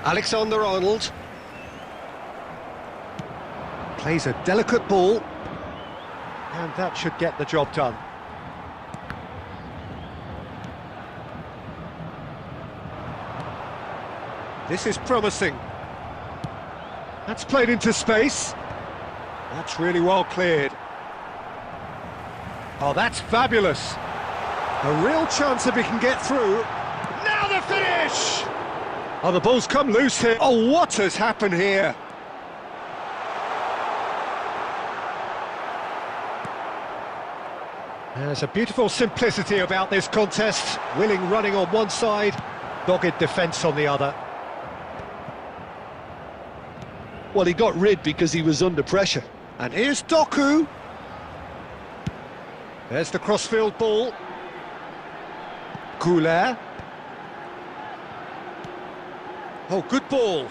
Alexander-Arnold plays a delicate ball, and that should get the job done. This is promising. That's played into space. That's really well cleared. Oh, that's fabulous. A real chance if he can get through. Now the finish! Oh, the ball's come loose here. Oh, what has happened here? There's a beautiful simplicity about this contest. Willing running on one side, dogged defence on the other. Well, he got rid because he was under pressure. And here's Doku. There's the crossfield ball. Goulart. Oh, good ball.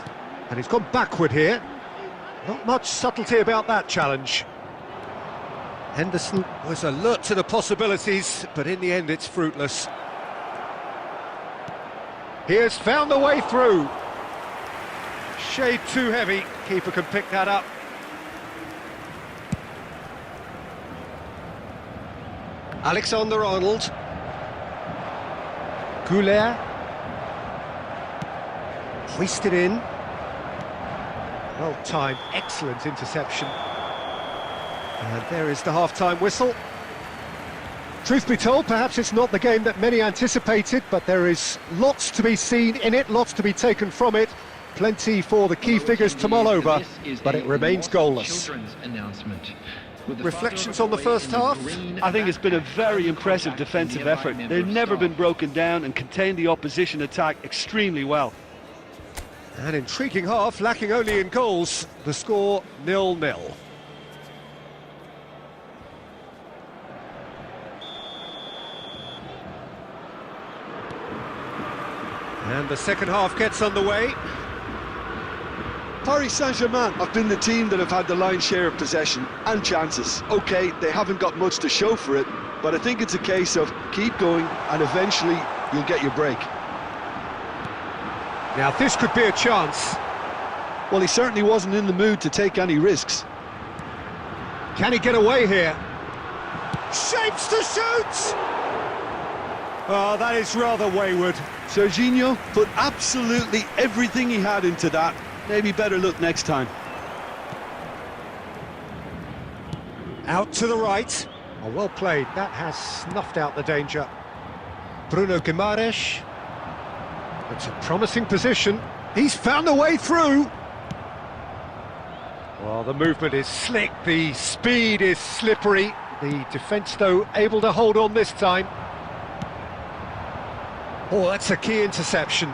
And he's gone backward here. Not much subtlety about that challenge. Henderson was alert to the possibilities, but in the end it's fruitless. He has found the way through. Shade too heavy. Keeper can pick that up. Alexander-Arnold. Goulart. Hoisted in. Well timed, excellent interception. And there is the half-time whistle. Truth be told, perhaps it's not the game that many anticipated, but there is lots to be seen in it, lots to be taken from it. Plenty for the key figures to mull over, but it remains goalless. Reflections on the first half? I think it's been a very impressive defensive effort. They've never been broken down and contained the opposition attack extremely well. An intriguing half, lacking only in goals. The score 0-0. And the second half gets underway. Paris Saint-Germain have been the team that have had the lion's share of possession and chances. OK, they haven't got much to show for it, but I think it's a case of keep going and eventually you'll get your break. Now this could be a chance. Well, he certainly wasn't in the mood to take any risks. Can he get away here? Shapes to shoot! Oh, that is rather wayward. Serginho put absolutely everything he had into that. Maybe better look next time. Out to the right. Oh, well played. That has snuffed out the danger. Bruno Guimaraes. It's a promising position. He's found a way through. Well, the movement is slick, the speed is slippery. The defence, though, able to hold on this time. Oh, that's a key interception.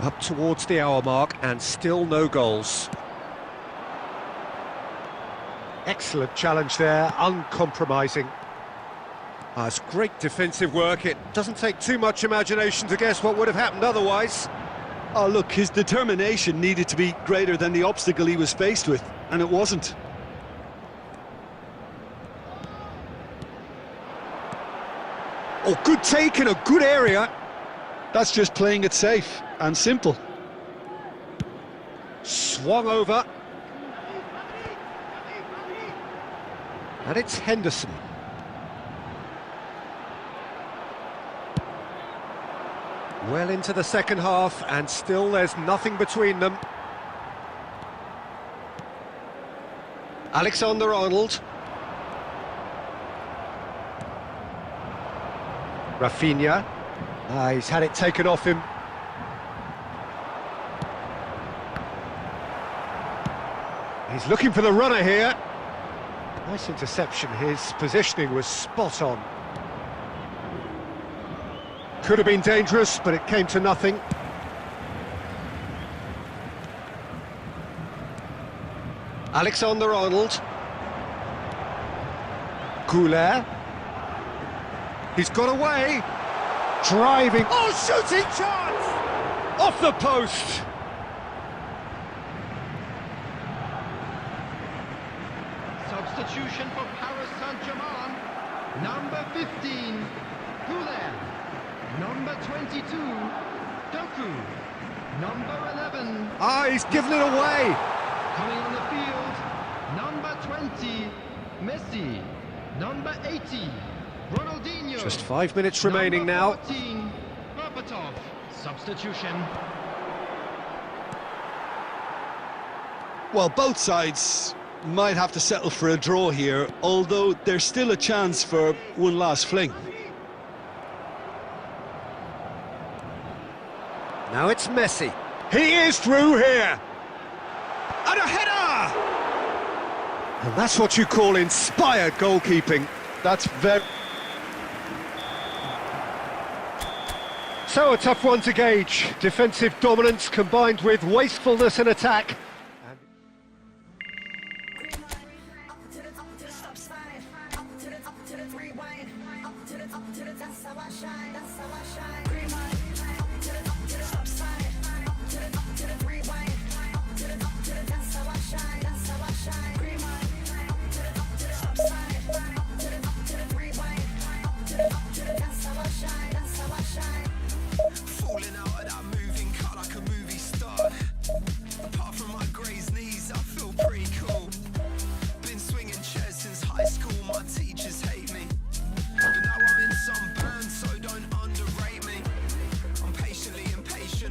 Up towards the hour mark and still no goals. Excellent challenge there, uncompromising. It's great defensive work. It doesn't take too much imagination to guess what would have happened otherwise. Oh, look, his determination needed to be greater than the obstacle he was faced with, and it wasn't. Oh, good take in a good area. That's just playing it safe and simple. Swung over. And it's Henderson. Well into the second half, and still there's nothing between them. Alexander-Arnold. Rafinha. He's had it taken off him. He's looking for the runner here. Nice interception. His positioning was spot on. Could have been dangerous, but it came to nothing. Alexander-Arnold. Goulet. He's got away. Driving. Oh, shooting chance! Off the post. Substitution for Paris Saint-Germain. Number 15, Goulet. Number 22, Doku. Number 11. He's given it away. Coming on the field, number 20, Messi. Number 80, Ronaldinho. Just 5 minutes remaining Number now. 14, Berbatov. Substitution. Well, both sides might have to settle for a draw here, although there's still a chance for one last fling. Now it's Messi. He is through here. And a header! And that's what you call inspired goalkeeping. That's very... So a tough one to gauge. Defensive dominance combined with wastefulness in attack. Falling out of that moving car like a movie star. Apart from my grazed knees, I feel pretty cool. Been swinging chairs since high school, my teachers hate me. But now I'm in some band, so don't underrate me. I'm patiently impatient.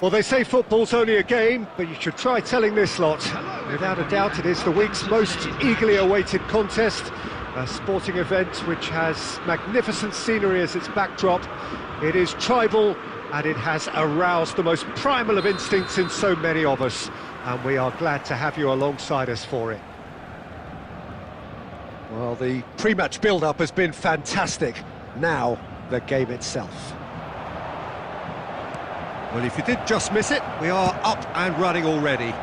Well, they say football's only a game, but you should try telling this lot. Without a doubt, it is the week's most eagerly awaited contest, a sporting event which has magnificent scenery as its backdrop. It is tribal, and it has aroused the most primal of instincts in so many of us, and we are glad to have you alongside us for it. Well, the pre-match build-up has been fantastic. Now, the game itself. Well, if you did just miss it, we are up and running already.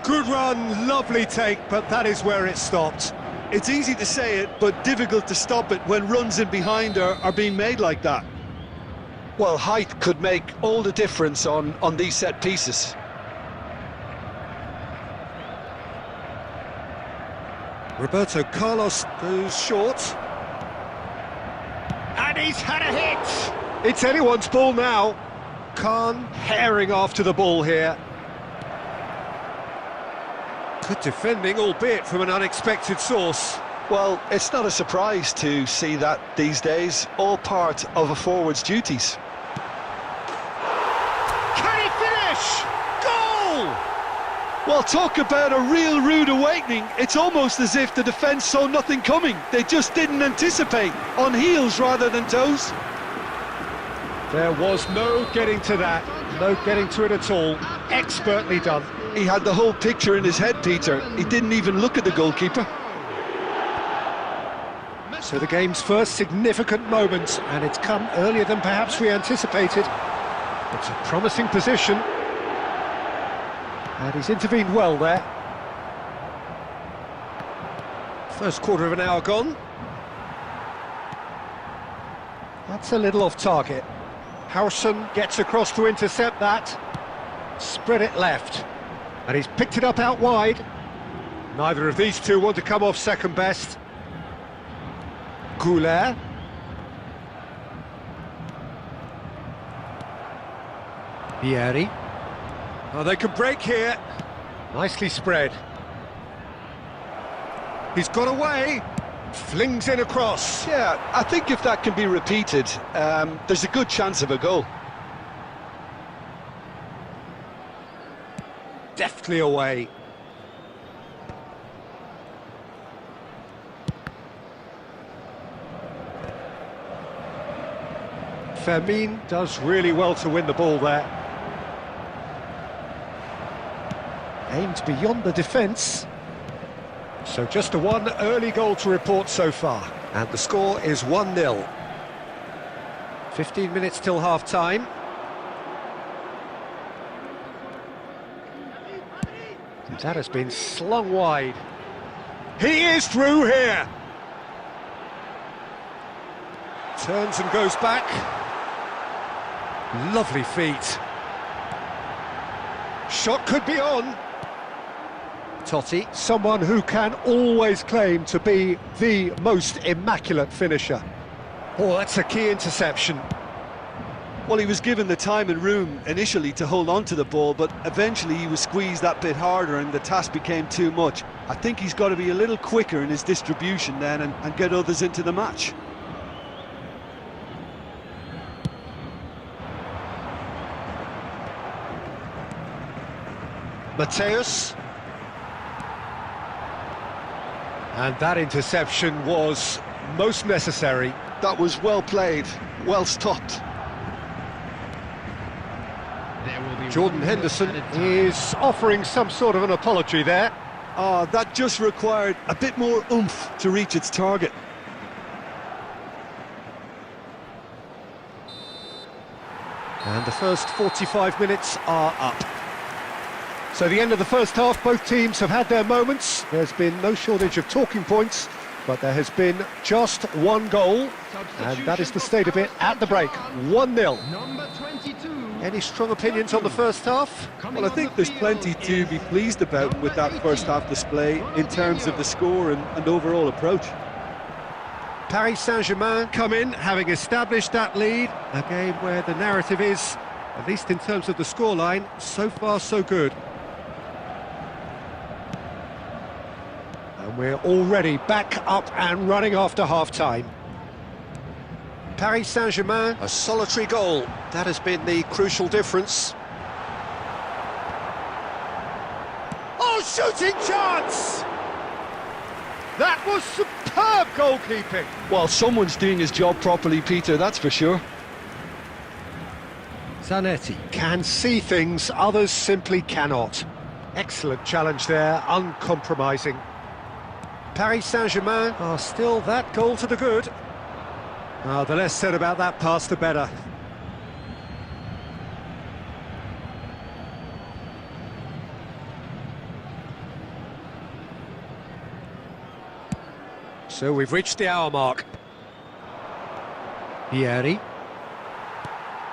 Good run, lovely take, but that is where it stopped. It's easy to say it, but difficult to stop it when runs in behind are being made like that. Well, height could make all the difference on these set pieces. Roberto Carlos goes short. And he's had a hit! It's anyone's ball now. Khan herring after the ball here. Good defending, albeit from an unexpected source. Well, it's not a surprise to see that these days, all part of a forward's duties. Can he finish? Goal! Well, talk about a real rude awakening. It's almost as if the defence saw nothing coming. They just didn't anticipate, on heels rather than toes. There was no getting to that, no getting to it at all. Expertly done. He had the whole picture in his head, Peter. He didn't even look at the goalkeeper. So the game's first significant moment, and it's come earlier than perhaps we anticipated. It's a promising position. And he's intervened well there. First quarter of an hour gone. That's a little off target. Howson gets across to intercept that. Spread it left. And he's picked it up out wide. Neither of these two want to come off second best. Goulet. Vieri. Oh, they can break here. Nicely spread. He's got away. Flings in across. Yeah, I think if that can be repeated, there's a good chance of a goal. Deftly away. Fermin does really well to win the ball there. Aimed beyond the defence. So just a one early goal to report so far. And the score is 1-0. 15 minutes till half-time. That has been slung wide. He is through here. Turns and goes back. Lovely feet. Shot could be on. Totti, someone who can always claim to be the most immaculate finisher. Oh, that's a key interception. Well, he was given the time and room initially to hold on to the ball, but eventually he was squeezed that bit harder and the task became too much. I think he's got to be a little quicker in his distribution then and get others into the match. Mateus. And that interception was most necessary. That was well played, well stopped. Jordan Henderson is offering some sort of an apology there. That just required a bit more oomph to reach its target. And the first 45 minutes are up. So the end of the first half, both teams have had their moments. There's been no shortage of talking points, but there has been just one goal, and that is the state of it at the break. 1-0. Number 22. Any strong opinions on the first half? Well, I think there's plenty to be pleased about with that first half display in terms of the score and overall approach. Paris Saint-Germain come in, having established that lead. A game where the narrative is, at least in terms of the scoreline, so far so good. And we're already back up and running after half-time. Paris Saint-Germain, a solitary goal. That has been the crucial difference. Oh, shooting chance! That was superb goalkeeping. Well, someone's doing his job properly, Peter, that's for sure. Zanetti can see things others simply cannot. Excellent challenge there, uncompromising. Paris Saint-Germain are still that goal to the good. Oh, the less said about that pass, the better. So we've reached the hour mark. Vieri.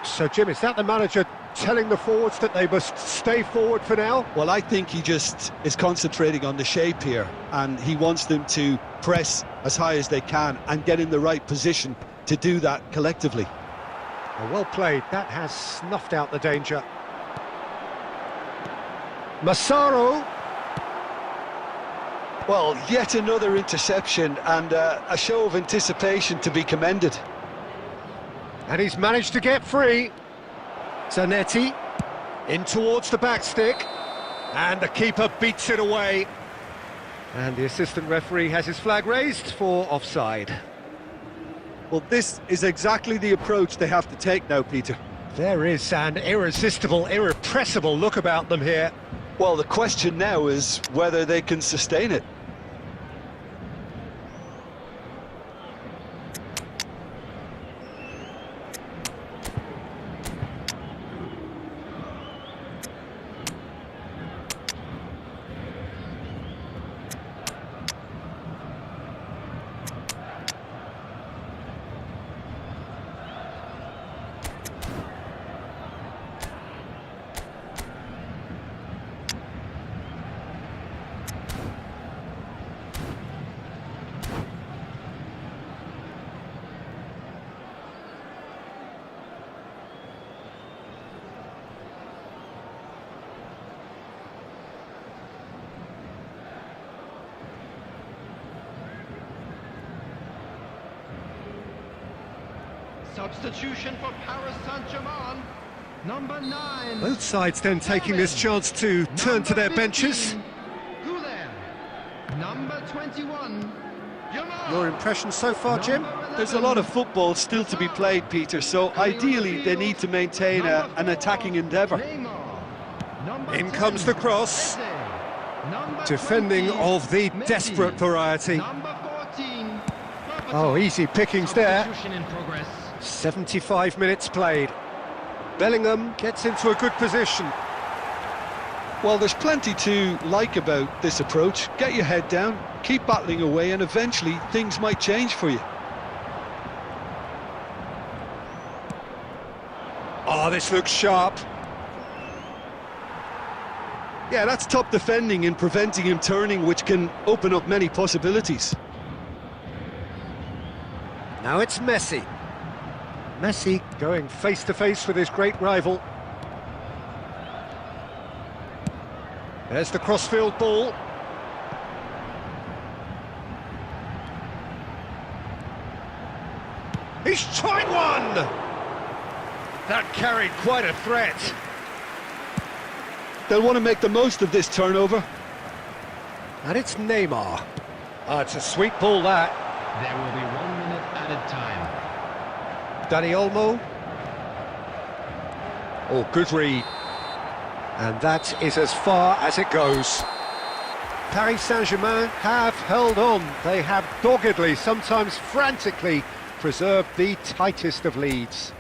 So, Jim, is that the manager telling the forwards that they must stay forward for now? Well, I think he just is concentrating on the shape here, and he wants them to press as high as they can and get in the right position to do that collectively. Oh, well played. That has snuffed out the danger. Massaro. Well, yet another interception and a show of anticipation to be commended. And he's managed to get free. Zanetti in towards the back stick, and the keeper beats it away. And the assistant referee has his flag raised for offside. Well, this is exactly the approach they have to take now, Peter. There is an irresistible, irrepressible look about them here. Well, the question now is whether they can sustain it. Substitution for Paris Saint-Germain. Number 9. Both sides then taking this chance to turn to their benches. Number 21. Your impression so far, Jim? There's a lot of football still to be played, Peter, so ideally they need to maintain an attacking endeavour. In comes the cross. Defending of the desperate variety. Oh, easy pickings there. 75 minutes played. Bellingham gets into a good position. Well, there's plenty to like about this approach. Get your head down, keep battling away, and eventually things might change for you. Oh, this looks sharp. Yeah, that's top defending and preventing him turning, which can open up many possibilities. Now it's Messi. Messi going face-to-face with his great rival. There's the crossfield ball. He's tried one! That carried quite a threat. They'll want to make the most of this turnover. And it's Neymar. Oh, it's a sweet ball, that. There will be 1 minute added time. Dani Olmo. Oh, good read. And that is as far as it goes. Paris Saint-Germain have held on. They have doggedly, sometimes frantically, preserved the tightest of leads.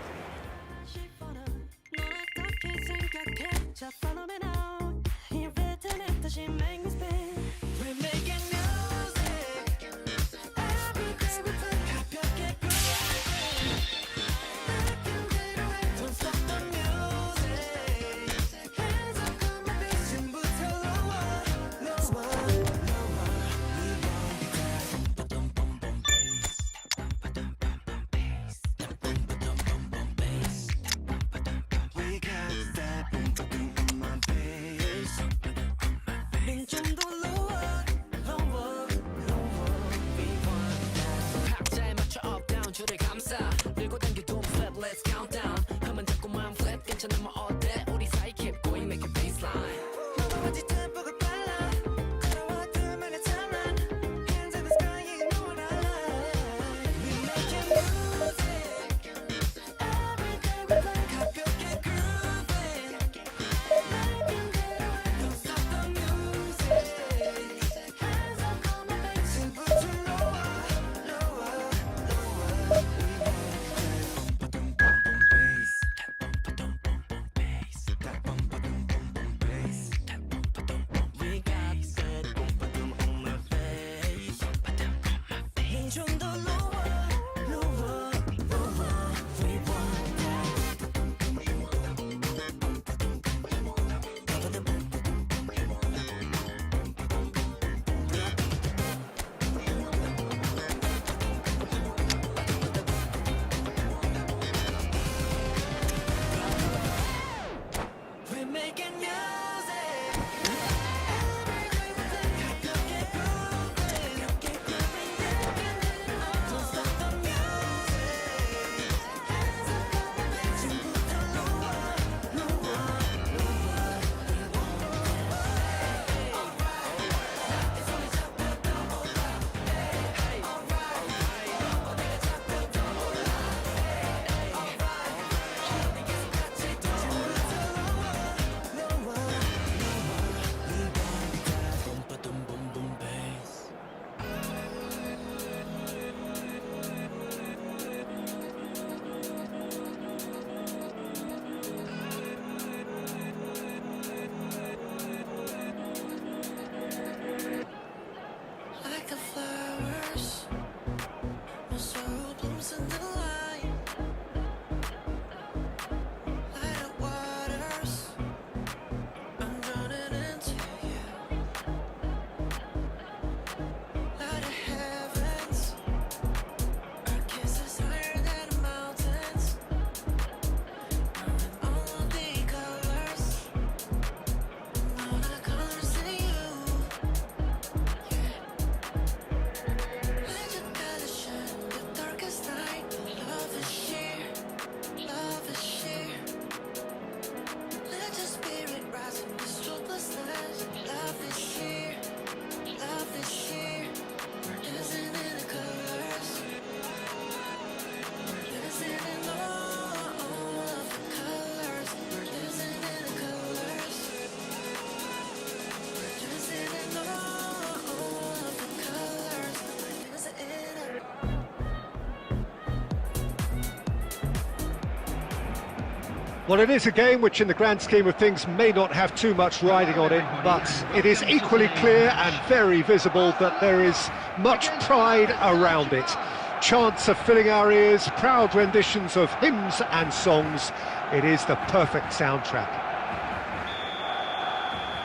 Well, it is a game which in the grand scheme of things may not have too much riding on it, but it is equally clear and very visible that there is much pride around it. Chants are filling our ears, proud renditions of hymns and songs. It is the perfect soundtrack.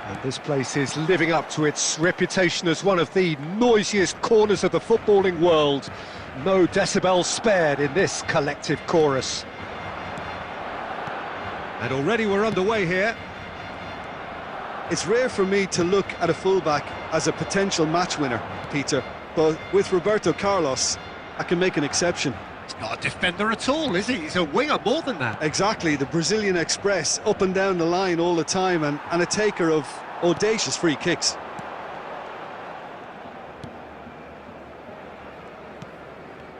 And this place is living up to its reputation as one of the noisiest corners of the footballing world. No decibels spared in this collective chorus. And already we're underway here. It's rare for me to look at a fullback as a potential match winner, Peter, but with Roberto Carlos, I can make an exception. He's not a defender at all, is he? He's a winger more than that. Exactly, the Brazilian Express, up and down the line all the time, and a taker of audacious free kicks.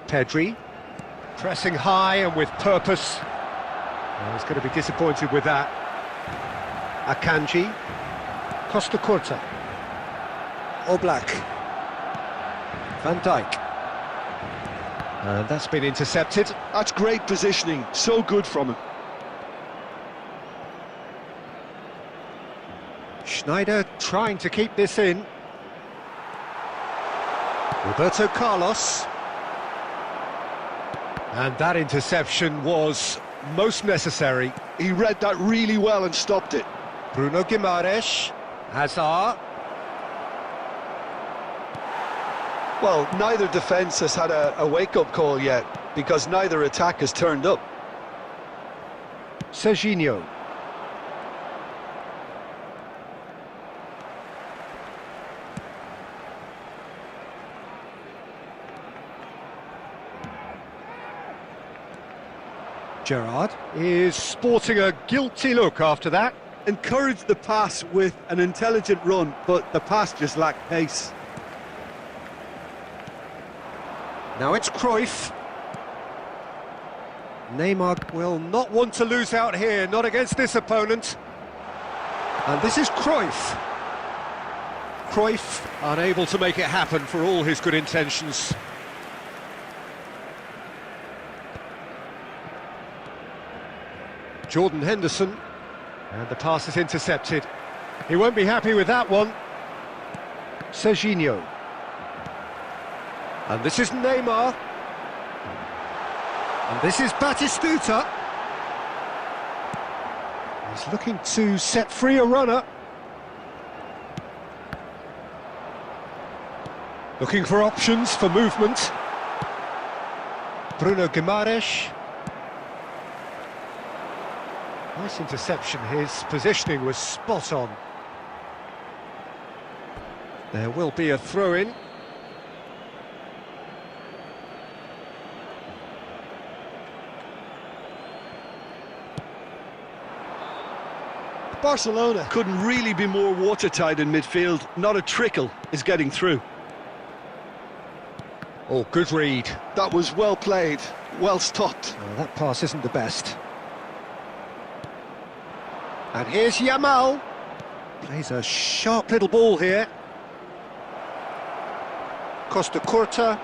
Pedri, pressing high and with purpose. Oh, he's going to be disappointed with that. Akanji, Costa Curta, Oblak, Van Dijk. And that's been intercepted. That's great positioning, so good from him. Schneider trying to keep this in. Roberto Carlos. And that interception was most necessary. He read that really well and stopped it. Bruno Guimaraes, Hazard. Well, neither defence has had a wake-up call yet, because neither attack has turned up. Serginho. Gerrard is sporting a guilty look after that. Encouraged the pass with an intelligent run, but the pass just lacked pace. Now it's Cruyff. Neymar will not want to lose out here, not against this opponent. And this is Cruyff. Cruyff unable to make it happen for all his good intentions. Jordan Henderson, and the pass is intercepted. He won't be happy with that one. Serginho. And this is Neymar. And this is Batistuta. He's looking to set free a runner. Looking for options for movement. Bruno Guimaraes. Nice interception, his positioning was spot on. There will be a throw-in. Barcelona couldn't really be more watertight in midfield. Not a trickle is getting through. Oh, good read. That was well played, well stopped. Oh, that pass isn't the best. And here's Yamal. Plays a sharp little ball here. Costa Curta.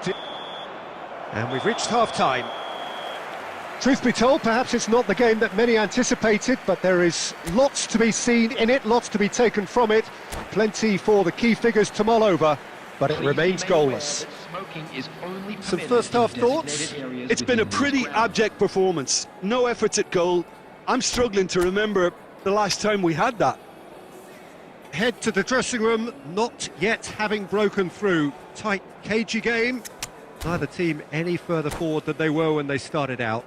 And we've reached half-time. Truth be told, perhaps it's not the game that many anticipated, but there is lots to be seen in it, lots to be taken from it. Plenty for the key figures to mull over, but it remains goalless. Some first-half thoughts? It's been a pretty abject performance. No efforts at goal. I'm struggling to remember the last time we had that. Head to the dressing room, not yet having broken through. Tight, cagey game. Neither team any further forward than they were when they started out.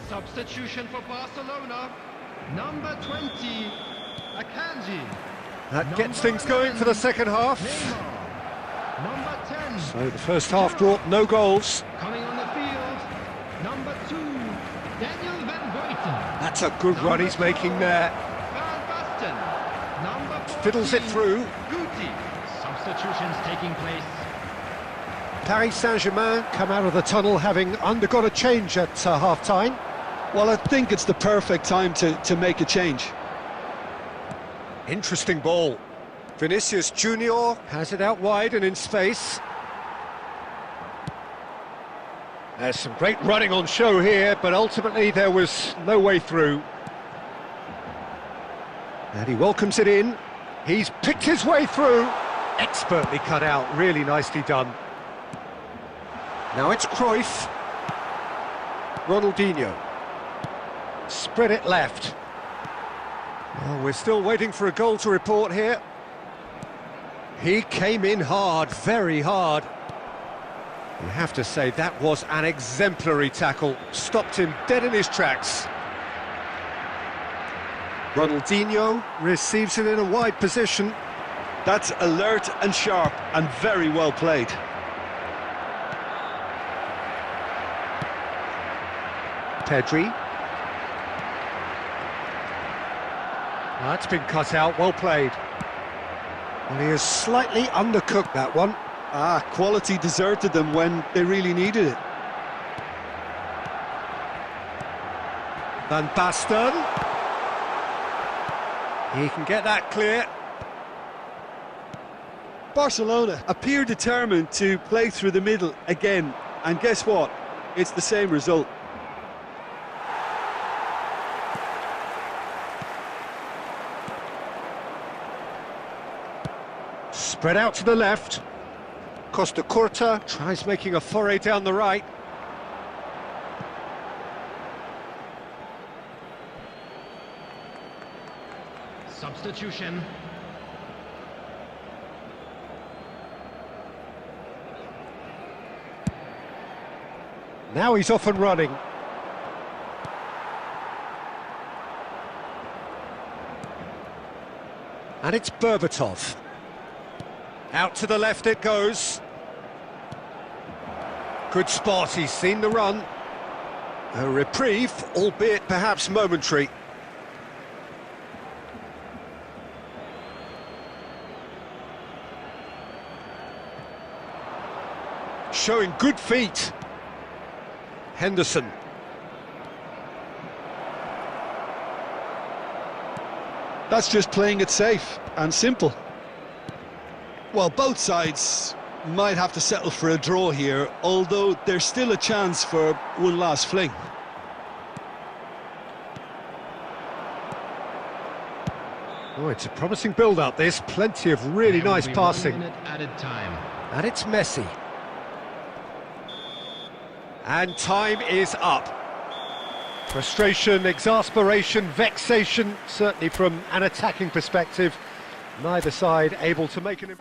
Substitution for Barcelona. Number 20, Akanji. That gets things going for the second half. Neymar. Number 10. So the first half brought no goals. Coming on the field. Number 2, Daniel Van Buiten. That's a good run he's making there. Van Basten. Number 14, Fiddles it through. Guti. Substitutions taking place. Paris Saint-Germain come out of the tunnel having undergone a change at half-time. Well, I think it's the perfect time to make a change. Interesting ball. Vinicius Junior has it out wide and in space. There's some great running on show here, but ultimately there was no way through. And he welcomes it in. He's picked his way through. Expertly cut out, really nicely done. Now it's Cruyff. Ronaldinho. Spread it left. Well, we're still waiting for a goal to report here. He came in hard, very hard. You have to say that was an exemplary tackle. Stopped him dead in his tracks. Ronaldinho receives it in a wide position. That's alert and sharp and very well played. Pedri. That's been cut out, well played. Well, he has slightly undercooked that one. Quality deserted them when they really needed it. Van Basten. He can get that clear. Barcelona appear determined to play through the middle again, and guess what? It's the same result. Spread out to the left. Costa Curta tries making a foray down the right. Substitution. Now he's off and running. And it's Berbatov. Out to the left it goes. Good spot, he's seen the run. A reprieve, albeit perhaps momentary. Showing good feet. Henderson. That's just playing it safe and simple. Well, both sides might have to settle for a draw here, although there's still a chance for one last fling. Oh, it's a promising build-up, this. Plenty of really nice passing. 1 minute added time. And it's Messi. And time is up. Frustration, exasperation, vexation, certainly from an attacking perspective. Neither side able to make an...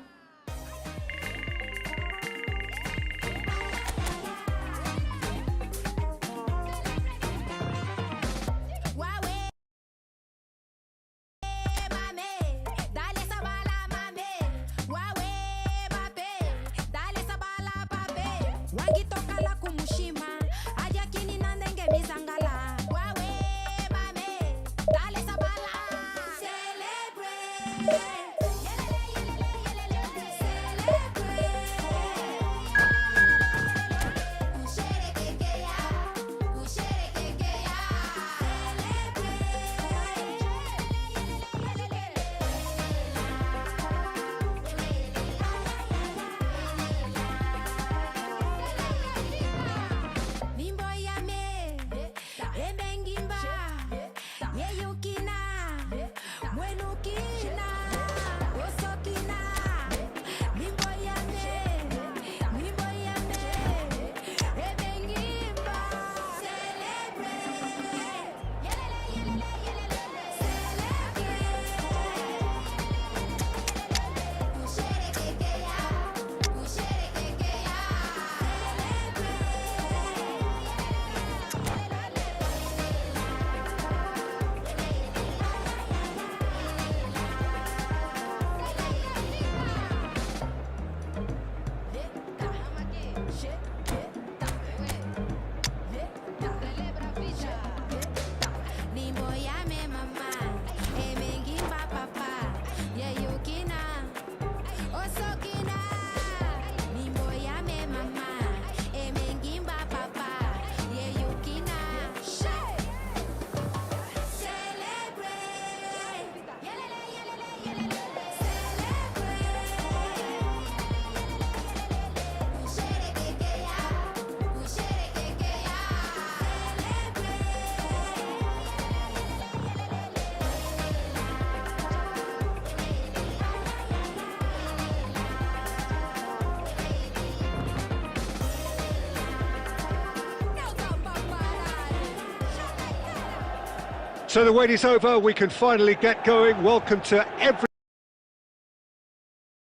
So the wait is over, we can finally get going. Welcome to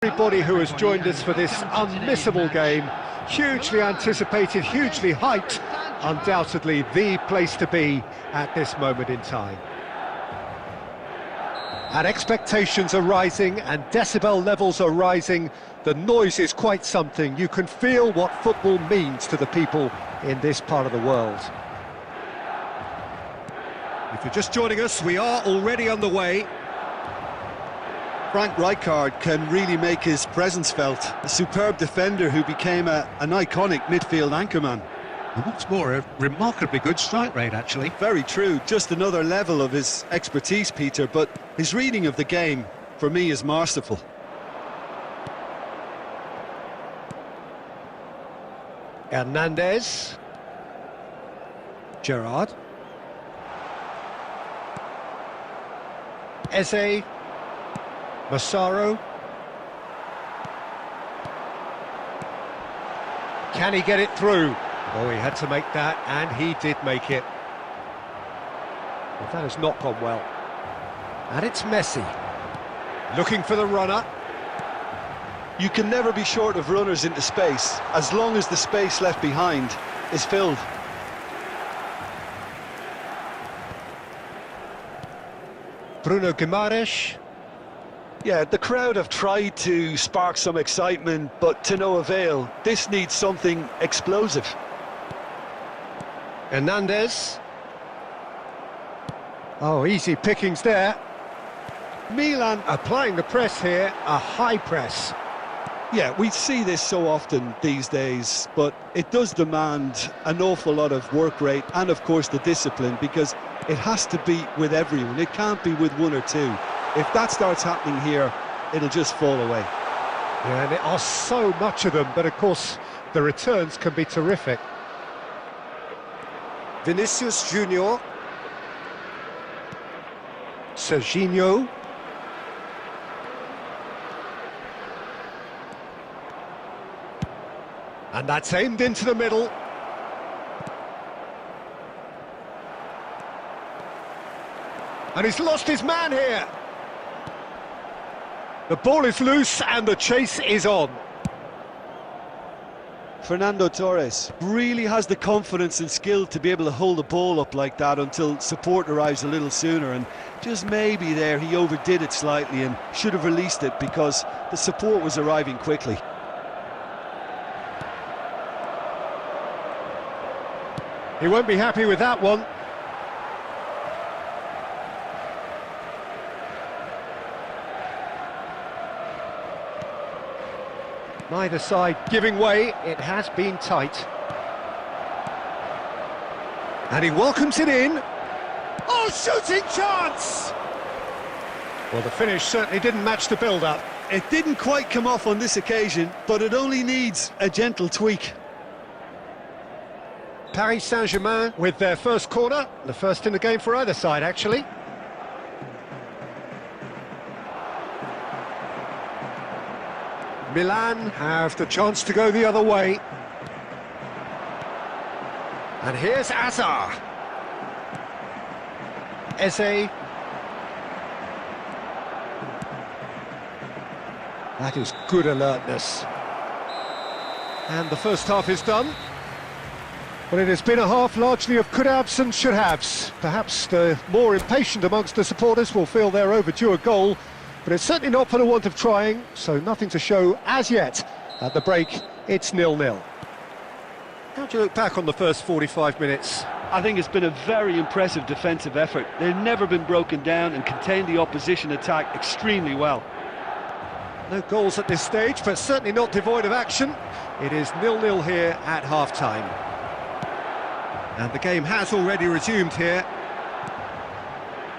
everybody who has joined us for this unmissable game. Hugely anticipated, hugely hyped, undoubtedly the place to be at this moment in time. And expectations are rising and decibel levels are rising. The noise is quite something. You can feel what football means to the people in this part of the world. If you're just joining us, we are already underway. Frank Rijkaard can really make his presence felt. A superb defender who became an iconic midfield anchorman. And what's more, a remarkably good strike rate, actually. Very true, just another level of his expertise, Peter, but his reading of the game, for me, is masterful. Hernandez. Gerrard. Eze. Massaro. Can he get it through? Oh, he had to make that, and he did make it. Well, that has not gone well. And it's Messi. Looking for the runner. You can never be short of runners into space, as long as the space left behind is filled. Bruno Guimaraes. Yeah, the crowd have tried to spark some excitement, but to no avail. This needs something explosive. Hernandez. Oh, easy pickings there. Milan applying the press here, a high press. Yeah, we see this so often these days, but it does demand an awful lot of work rate and, of course, the discipline, because it has to be with everyone. It can't be with one or two. If that starts happening here, it'll just fall away. Yeah, and there are so much of them, but of course, the returns can be terrific. Vinicius Junior. Serginho. And that's aimed into the middle. And he's lost his man here. The ball is loose and the chase is on. Fernando Torres really has the confidence and skill to be able to hold the ball up like that until support arrives a little sooner, and just maybe there he overdid it slightly and should have released it because the support was arriving quickly. He won't be happy with that one. Neither side giving way, it has been tight. And he welcomes it in. Oh, shooting chance! Well, the finish certainly didn't match the build-up. It didn't quite come off on this occasion, but it only needs a gentle tweak. Paris Saint-Germain with their first corner, the first in the game for either side, actually. Milan have the chance to go the other way. And here's Azar. Eze. That is good alertness. And the first half is done. Well, it has been a half largely of could-haves and should-haves. Perhaps the more impatient amongst the supporters will feel they're overdue a goal, but it's certainly not for the want of trying, so nothing to show as yet. At the break, it's 0-0. How do you look back on the first 45 minutes? I think it's been a very impressive defensive effort. They've never been broken down and contained the opposition attack extremely well. No goals at this stage, but certainly not devoid of action. It is 0-0 here at half-time. And the game has already resumed here.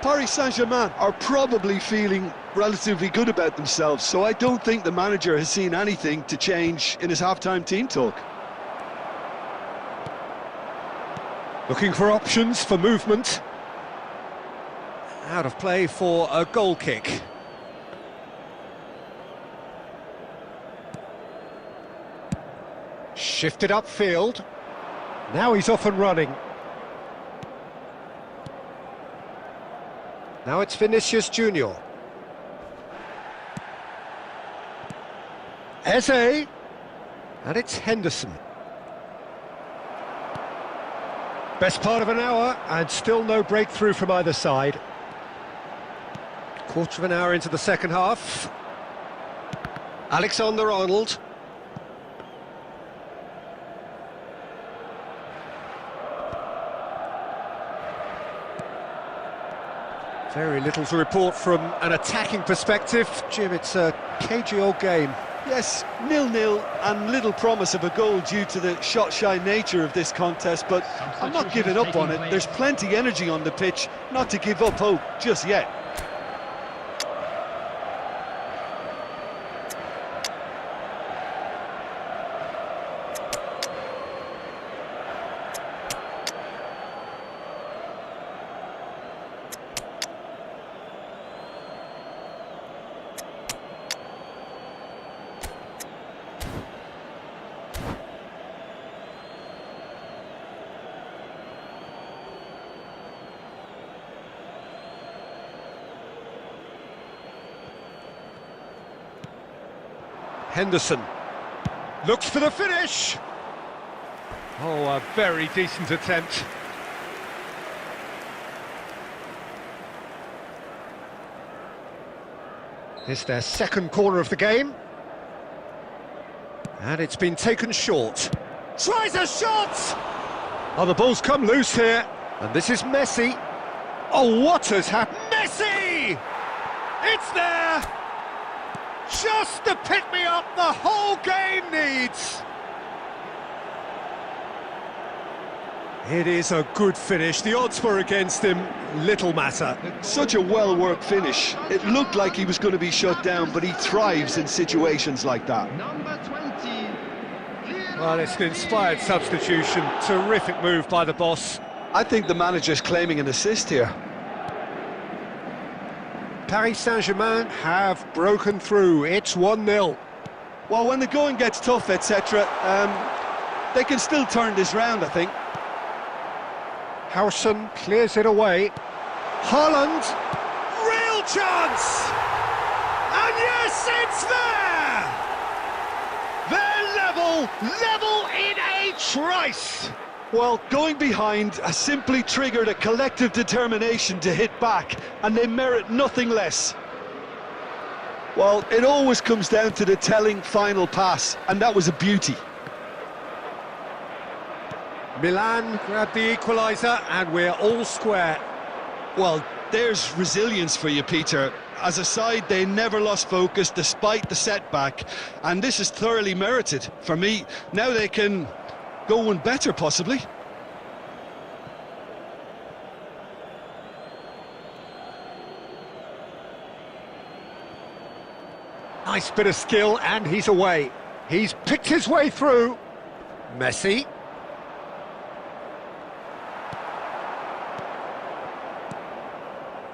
Paris Saint-Germain are probably feeling relatively good about themselves, so I don't think the manager has seen anything to change in his half-time team talk. Looking for options for movement. Out of play for a goal kick. Shifted upfield. Now he's off and running. Now it's Vinicius Junior. Eze. And it's Henderson. Best part of an hour, and still no breakthrough from either side. Quarter of an hour into the second half. Alexander-Arnold. Very little to report from an attacking perspective. Jim, it's a cagey old game. Yes, 0-0 and little promise of a goal due to the shot-shy nature of this contest, but I'm not giving up on it. There's plenty energy on the pitch, not to give up hope just yet. Henderson looks for the finish. Oh, a very decent attempt. It's their second corner of the game. And it's been taken short. Tries a shot! Oh, the ball's come loose here. And this is Messi. Oh, what has happened? Messi! It's there! Just the pick-me-up the whole game needs. It is a good finish. The odds were against him. Little matter. Such a well-worked finish. It looked like he was going to be shut down, but he thrives in situations like that. Number 20. Well, it's an inspired substitution. Terrific move by the boss. I think the manager's claiming an assist here. Paris Saint-Germain have broken through. It's 1-0. Well, when the going gets tough, etc., they can still turn this round, I think. Howson clears it away. Haaland, real chance! And yes, it's there! They're level in a trice! Well, going behind has simply triggered a collective determination to hit back, and they merit nothing less. Well, it always comes down to the telling final pass, and that was a beauty. Milan grabbed the equaliser, and we're all square. Well, there's resilience for you, Peter. As a side, they never lost focus despite the setback, and this is thoroughly merited. For me, now they can go one better, possibly. Nice bit of skill, and he's away. He's picked his way through. Messi.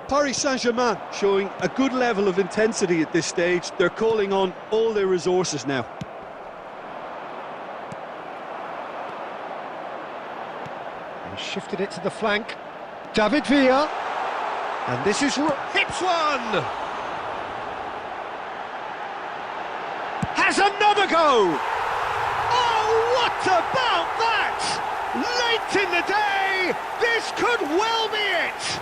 Paris Saint-Germain showing a good level of intensity at this stage. They're calling on all their resources now. He shifted it to the flank. David Villa. And this is... hits one! Has another go! Oh, what about that? Late in the day, this could well be it!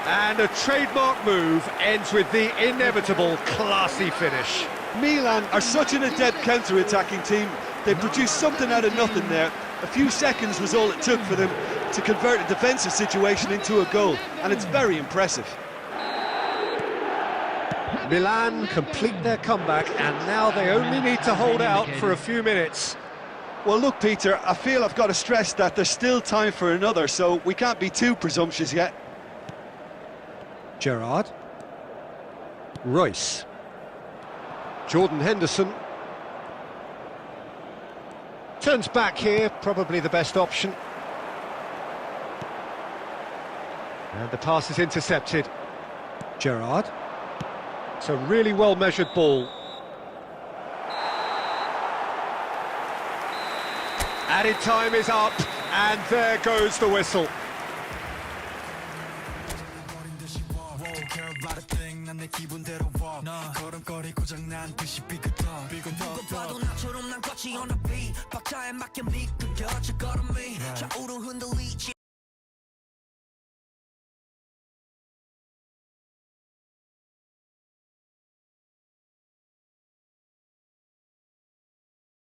And a trademark move ends with the inevitable classy finish. Milan are such an adept counter-attacking team. They produced something out of nothing there. A few seconds was all it took for them to convert a defensive situation into a goal, and it's very impressive. Milan complete their comeback, and now they only need to hold out for a few minutes. Well, look, Peter, I feel I've got to stress that there's still time for another, so we can't be too presumptuous yet. Gerrard. Royce. Jordan Henderson. Turns back here, probably the best option. And the pass is intercepted. Gerrard. It's a really well-measured ball. Added time is up, and there goes the whistle. about a thing 난 내 기분대로 walk 걸음걸이 고장난 듯이 삐끗덕 누가 봐도 나처럼 난 걷지 on a beat 박자에 맞게 미끄러져 걸음이 좌우로 흔들리지